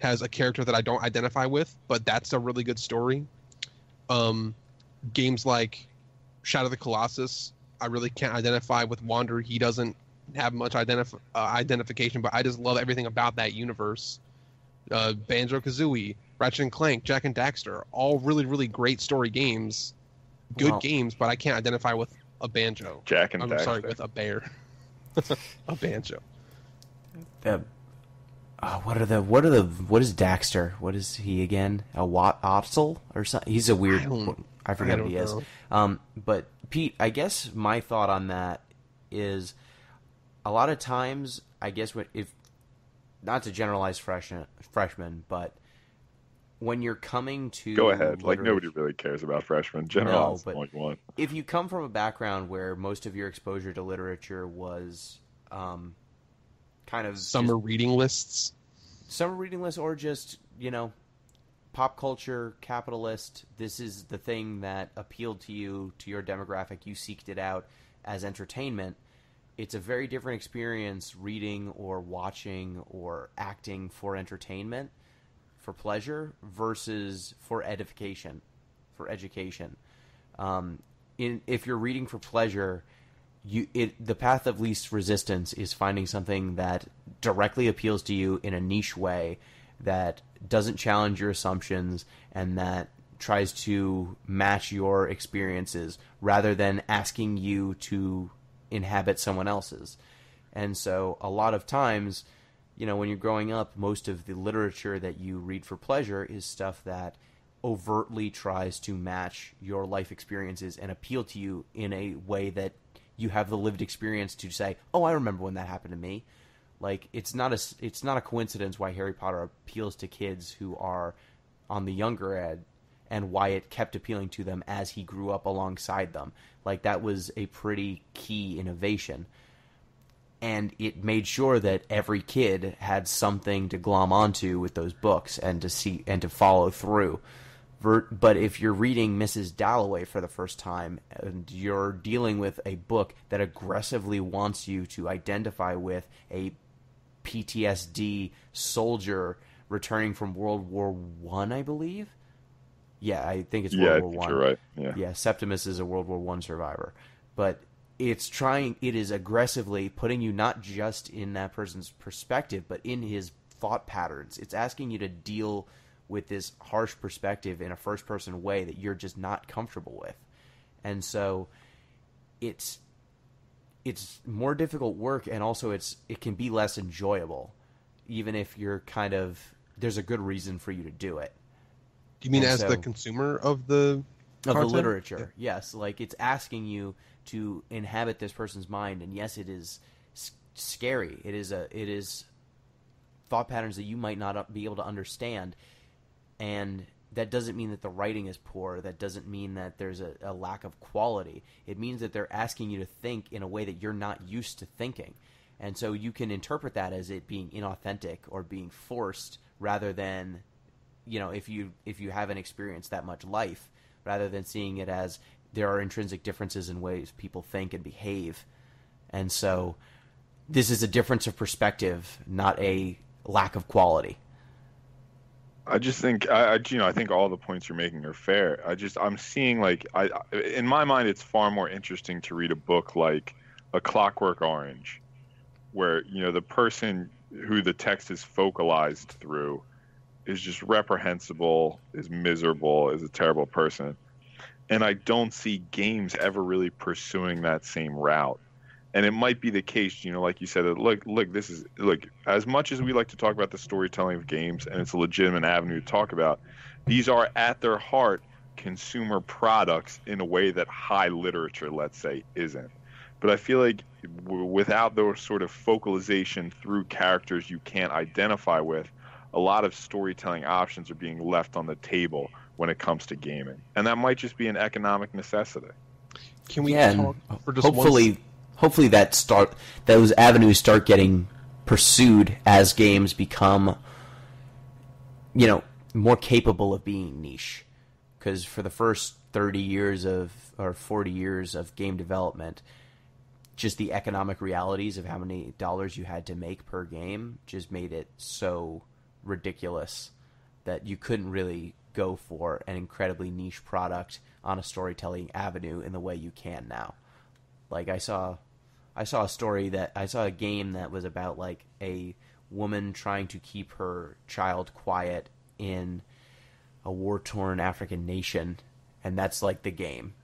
has a character that I don't identify with, but that's a really good story. Games like Shadow of the Colossus, I really can't identify with Wander. He doesn't have much identification, but I just love everything about that universe. Banjo-Kazooie, Ratchet and Clank, Jak and Daxter, all really, really great story games. Good games, but I can't identify with a banjo. Jak and Daxter. I'm sorry, with a bear. A banjo. What is Daxter? What is he again? A Otzel or something? He's a weird. I forget what he is. But Pete, I guess my thought on that is a lot of times, I guess if not to generalize freshmen, but when you're coming to go ahead, like nobody really cares about freshmen. Generalize point one. If you come from a background where most of your exposure to literature was kind of summer reading lists, or just pop culture, capitalist. This is the thing that appealed to you, to your demographic. You seeked it out as entertainment. It's a very different experience reading or watching or acting for entertainment, for pleasure, versus for edification, for education. If you're reading for pleasure, the path of least resistance is finding something that directly appeals to you in a niche way, that doesn't challenge your assumptions, and that tries to match your experiences rather than asking you to inhabit someone else's. And so a lot of times, when you're growing up, most of the literature that you read for pleasure is stuff that overtly tries to match your life experiences and appeal to you in a way that you have the lived experience to say, oh, I remember when that happened to me. Like, it's not a coincidence why Harry Potter appeals to kids who are on the younger end, and why it kept appealing to them as he grew up alongside them. Like, that was a pretty key innovation. And it made sure that every kid had something to glom onto with those books and to see and to follow through. But if you're reading Mrs. Dalloway for the first time and you're dealing with a book that aggressively wants you to identify with a PTSD soldier returning from World War I believe? Yeah, I think it's World War I. You're right. Yeah, Septimus is a World War I survivor. But it is aggressively putting you not just in that person's perspective, but in his thought patterns. It's asking you to deal with this harsh perspective in a first-person way that you're just not comfortable with. And so it's more difficult work, and also it can be less enjoyable, even if you're there's a good reason for you to do it. Do you mean the consumer of the literature? Yeah. Yes, like it's asking you to inhabit this person's mind. And yes, it is scary. It is thought patterns that you might not be able to understand. And that doesn't mean that the writing is poor. That doesn't mean that there's a lack of quality. It means that they're asking you to think in a way that you're not used to thinking. And so you can interpret that as it being inauthentic or being forced rather than, if you haven't experienced that much life, rather than seeing it as there are intrinsic differences in ways people think and behave. And so this is a difference of perspective, not a lack of quality. I just think I think all the points you're making are fair. I'm seeing in my mind it's far more interesting to read a book like A Clockwork Orange, where the person who the text is focalized through is just reprehensible, is miserable, is a terrible person. And I don't see games ever really pursuing that same route. And it might be the case, like you said, that look, as much as we like to talk about the storytelling of games, and it's a legitimate avenue to talk about, these are at their heart consumer products in a way that high literature, let's say, isn't. But I feel like without those sort of focalization through characters you can't identify with, a lot of storytelling options are being left on the table when it comes to gaming. And that might just be an economic necessity. Can we talk for just hopefully those avenues start getting pursued as games become, more capable of being niche. Because for the first 30 years or 40 years of game development, just the economic realities of how many dollars you had to make per game just made it so ridiculous that you couldn't really go for an incredibly niche product on a storytelling avenue in the way you can now. Like I saw a game that was about like a woman trying to keep her child quiet in a war-torn African nation, and that's like the game.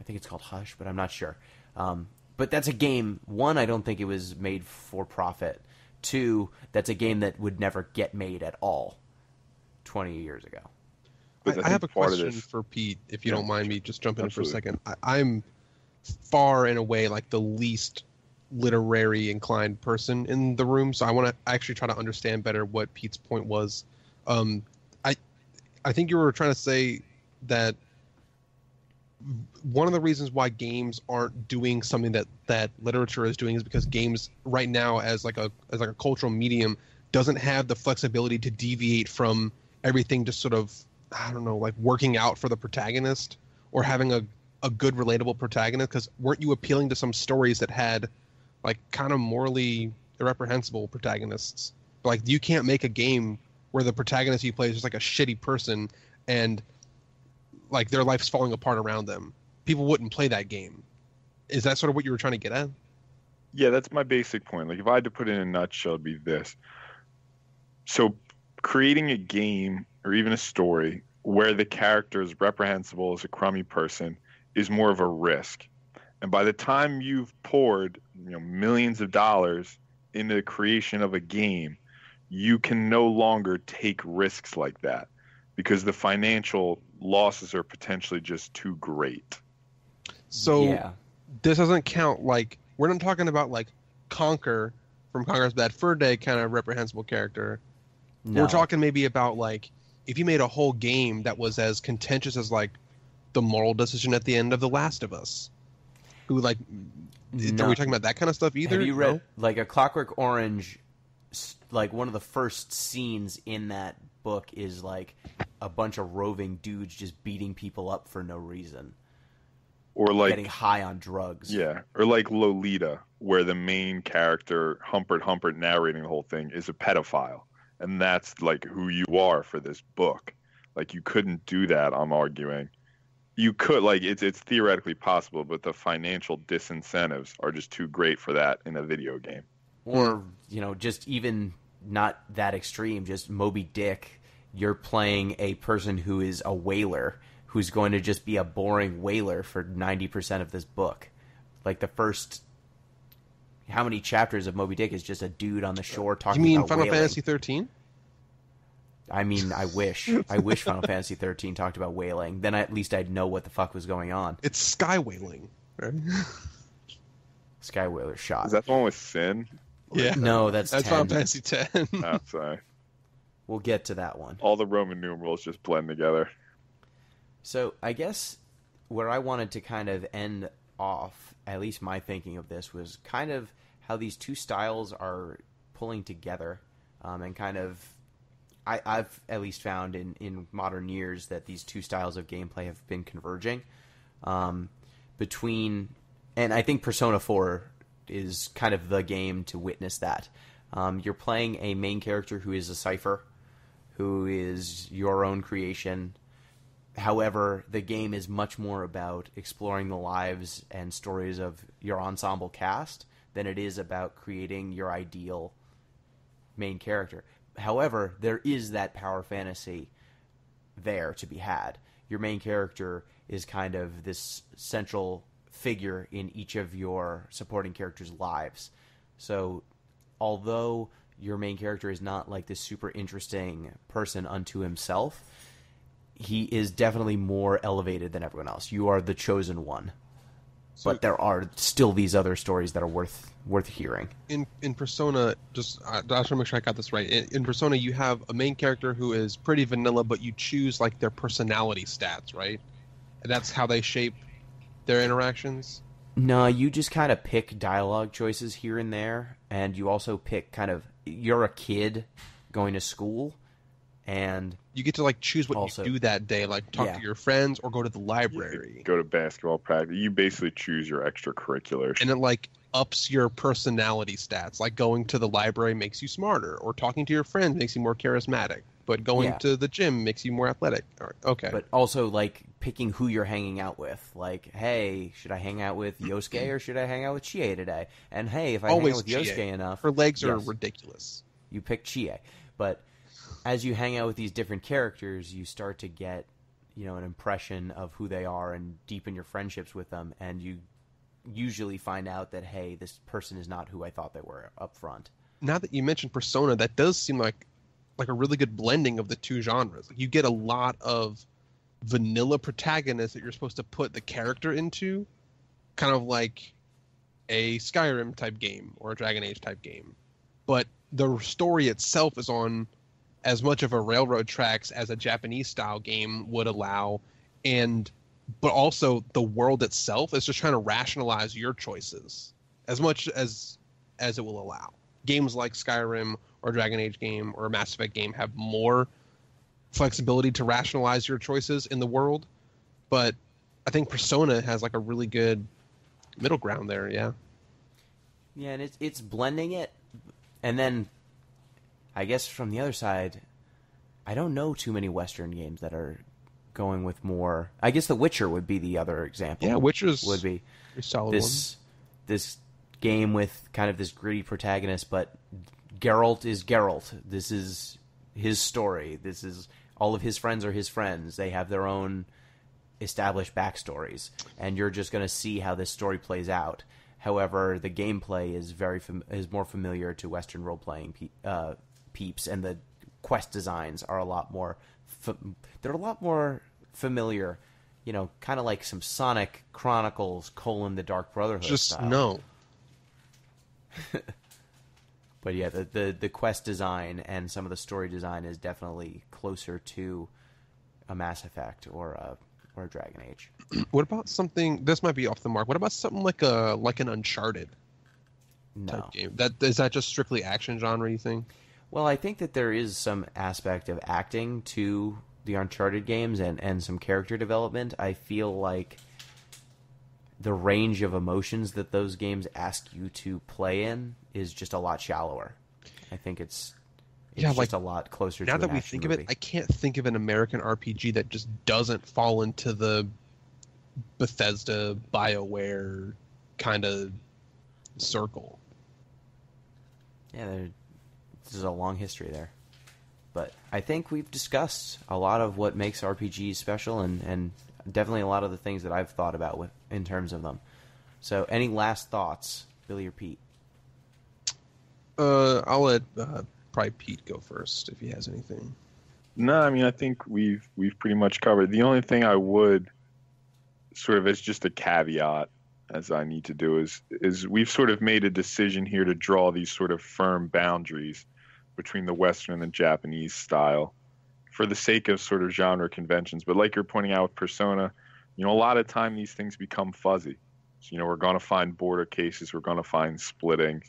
I think it's called Hush, but I'm not sure. But that's a game. One, I don't think it was made for profit. Two, that's a game that would never get made at all 20 years ago. I have a question for Pete, if you don't mind me just jumping in for a second. I'm far and away like the least literary inclined person in the room, so I want to actually try to understand better what Pete's point was. I think you were trying to say that one of the reasons why games aren't doing something that literature is doing is because games right now as like a cultural medium doesn't have the flexibility to deviate from everything just sort of, I don't know, like working out for the protagonist or having a good relatable protagonist. Because weren't you appealing to some stories that had like kind of morally irreprehensible protagonists? Like you can't make a game where the protagonist you play is just like a shitty person and like their life's falling apart around them. People wouldn't play that game. Is that sort of what you were trying to get at? Yeah, that's my basic point. Like if I had to put it in a nutshell, it'd be this. So creating a game or even a story where the character is reprehensible as a crummy person is more of a risk. And by the time you've poured millions of dollars into the creation of a game, you can no longer take risks like that because the financial losses are potentially just too great. So This doesn't count, like, we're not talking about like Conker from Conker's Bad Fur Day kind of reprehensible character. No. We're talking maybe about like if you made a whole game that was as contentious as like the moral decision at the end of The Last of Us. Who like are we talking about that kind of stuff either? Have you read like A Clockwork Orange? Like one of the first scenes in that book is like a bunch of roving dudes just beating people up for no reason. Or like getting high on drugs. Yeah. Or like Lolita, where the main character, Humpert narrating the whole thing, is a pedophile. And that's like who you are for this book. Like you couldn't do that, I'm arguing. You could, like, it's theoretically possible, but the financial disincentives are just too great for that in a video game. Or, just even not that extreme, just Moby Dick, you're playing a person who is a whaler, who's going to just be a boring whaler for 90% of this book. Like the first, how many chapters of Moby Dick is just a dude on the shore talking about whaling. You mean Final Fantasy 13? I mean, I wish Final Fantasy 13 talked about whaling. Then at least I'd know what the fuck was going on. It's sky whaling. Right? Skywhaler shot. Is that the one with Sin? Yeah. No, that's Final 10. Fantasy 10. Oh, sorry. We'll get to that one. All the Roman numerals just blend together. So I guess where I wanted to kind of end off, at least my thinking of this, was kind of how these two styles are pulling together, and kind of I've at least found in modern years that these two styles of gameplay have been converging between, and I think Persona 4 is kind of the game to witness that. You're playing a main character who is a cipher, who is your own creation. However, the game is much more about exploring the lives and stories of your ensemble cast than it is about creating your ideal main character. However, there is that power fantasy there to be had. Your main character is kind of this central figure in each of your supporting characters' lives. So, although your main character is not like this super interesting person unto himself, he is definitely more elevated than everyone else. You are the chosen one. But there are still these other stories that are worth hearing. In Persona, I just want to make sure I got this right. In Persona, you have a main character who is pretty vanilla, but you choose like their personality stats, right? And that's how they shape their interactions? No, you just kind of pick dialogue choices here and there, and you also pick kind of, you're a kid going to school, and you get to like choose what also, you do that day, like talk to your friends or go to the library. Go to basketball practice. You basically choose your extracurriculars. And it like ups your personality stats. Like going to the library makes you smarter, or talking to your friends makes you more charismatic. But going to the gym makes you more athletic. All right, okay. But also like picking who you're hanging out with. Like, hey, should I hang out with Yosuke or should I hang out with Chie today? And hey, if I hang out with Yosuke enough, her legs are ridiculous. You pick Chie. But as you hang out with these different characters, you start to get, an impression of who they are and deepen your friendships with them, and you usually find out that, hey, this person is not who I thought they were up front. Now that you mentioned Persona, that does seem like a really good blending of the two genres. Like, you get a lot of vanilla protagonists that you're supposed to put the character into, kind of like a Skyrim type game or a Dragon Age type game. But the story itself is on as much of a railroad tracks as a Japanese style game would allow, but also the world itself is just trying to rationalize your choices as much as it will allow. Games like Skyrim or a Dragon Age game or a Mass Effect game have more flexibility to rationalize your choices in the world, but I think Persona has like a really good middle ground there. Yeah, and it's blending it. And then I guess from the other side, I don't know too many Western games that are going with more. I guess The Witcher would be the other example. Yeah, Witcher's would be a solid this game with kind of this gritty protagonist, but Geralt is Geralt. This is his story. This is all of his friends are his friends. They have their own established backstories, and you're just going to see how this story plays out. However, the gameplay is is more familiar to Western role-playing peeps, and the quest designs are a lot more. They're a lot more familiar, kind of like some Sonic Chronicles: The Dark Brotherhood just style. No. But yeah, the quest design and some of the story design is definitely closer to a Mass Effect or a Dragon Age. What about something? This might be off the mark. What about something like an Uncharted type game? Is that just strictly action genre, you think? Well, I think that there is some aspect of acting to the Uncharted games and some character development. I feel like the range of emotions that those games ask you to play in is just a lot shallower. I think it's just a lot closer to an action movie. Now that we think of it, I can't think of an American RPG that just doesn't fall into the Bethesda, BioWare kind of circle. Yeah, this is a long history there. But I think we've discussed a lot of what makes RPGs special and definitely a lot of the things that I've thought about in terms of them. So any last thoughts, Billy or Pete? I'll let probably Pete go first if he has anything. No, I mean, I think we've pretty much covered. The only thing I would sort of as just a caveat as I need to do, is we've sort of made a decision here to draw these sort of firm boundaries between the Western and the Japanese style for the sake of sort of genre conventions. But like you're pointing out with Persona, a lot of time these things become fuzzy. So, we're going to find border cases, we're going to find splitting.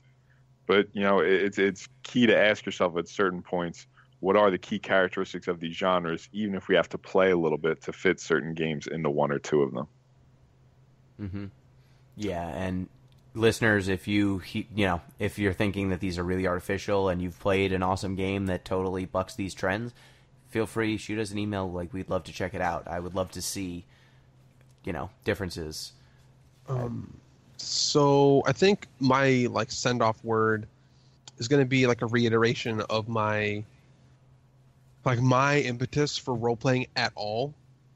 But, it's key to ask yourself at certain points, what are the key characteristics of these genres, even if we have to play a little bit to fit certain games into one or two of them. Mm-hmm. Yeah, and listeners, if if you're thinking that these are really artificial and you've played an awesome game that totally bucks these trends, feel free, shoot us an email. Like, we'd love to check it out. I would love to see, differences. So I think my send-off word is going to be like a reiteration of my impetus for role-playing at all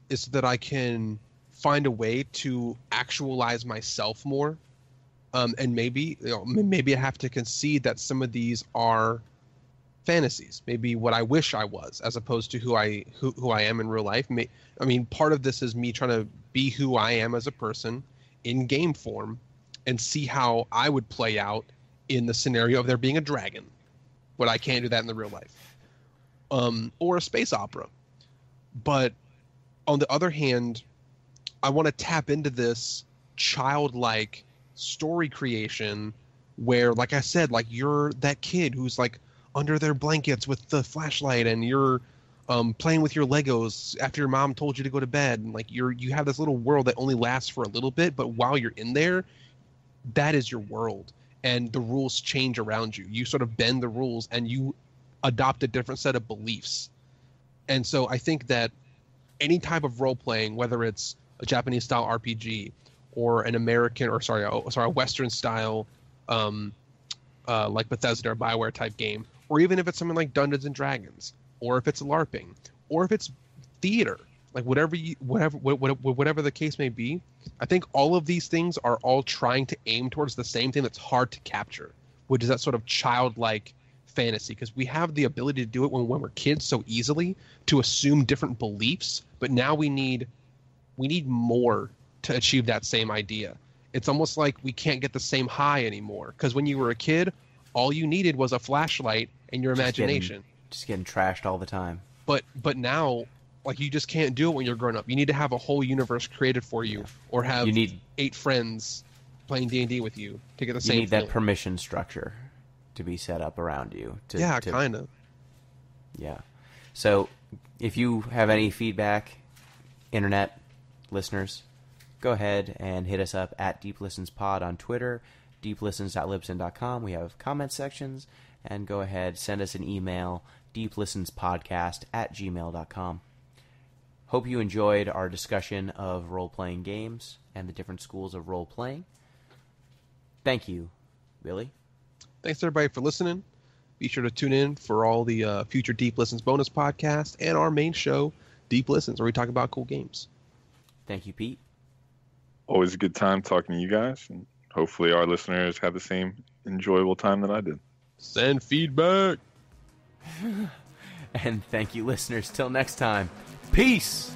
is that I can find a way to actualize myself more. And maybe I have to concede that some of these are fantasies, maybe what I wish I was, as opposed to who I am in real life. Part of this is me trying to be who I am as a person in game form and see how I would play out in the scenario of there being a dragon, but I can't do that in the real life, or a space opera. But on the other hand, I want to tap into this childlike story creation where, like I said, you're that kid who's under their blankets with the flashlight, and you're playing with your Legos after your mom told you to go to bed, and you have this little world that only lasts for a little bit, but while you're in there, that is your world, and the rules change around you. You sort of bend the rules, and you adopt a different set of beliefs. And so I think that any type of role playing, whether it's a Japanese style RPG or an American a Western style like Bethesda or BioWare type game, or even if it's something like Dungeons and Dragons, or if it's LARPing, or if it's theater, whatever the case may be, I think all of these things are all trying to aim towards the same thing that's hard to capture, which is that sort of childlike fantasy, because we have the ability to do it when we're kids so easily, to assume different beliefs, but now we need more to achieve that same idea. It's almost like we can't get the same high anymore, because when you were a kid, all you needed was a flashlight and your imagination. Just getting trashed all the time. But now, you just can't do it when you're grown up. You need to have a whole universe created for you, or have 8 friends playing D&D with you to get the same. You need that permission structure to be set up around you. Kind of. Yeah. So, if you have any feedback, internet listeners, go ahead and hit us up at DeepListensPod on Twitter, deeplistens.libsyn.com. We have comment sections, and go ahead, send us an email, deeplistenspodcast@gmail.com. Hope you enjoyed our discussion of role-playing games and the different schools of role-playing. Thank you, Billy. Thanks, everybody, for listening. Be sure to tune in for all the future Deep Listens bonus podcasts and our main show, Deep Listens, where we talk about cool games. Thank you, Pete. Always a good time talking to you guys, and hopefully our listeners have the same enjoyable time that I did. Send feedback. And thank you, listeners. Till next time. Peace.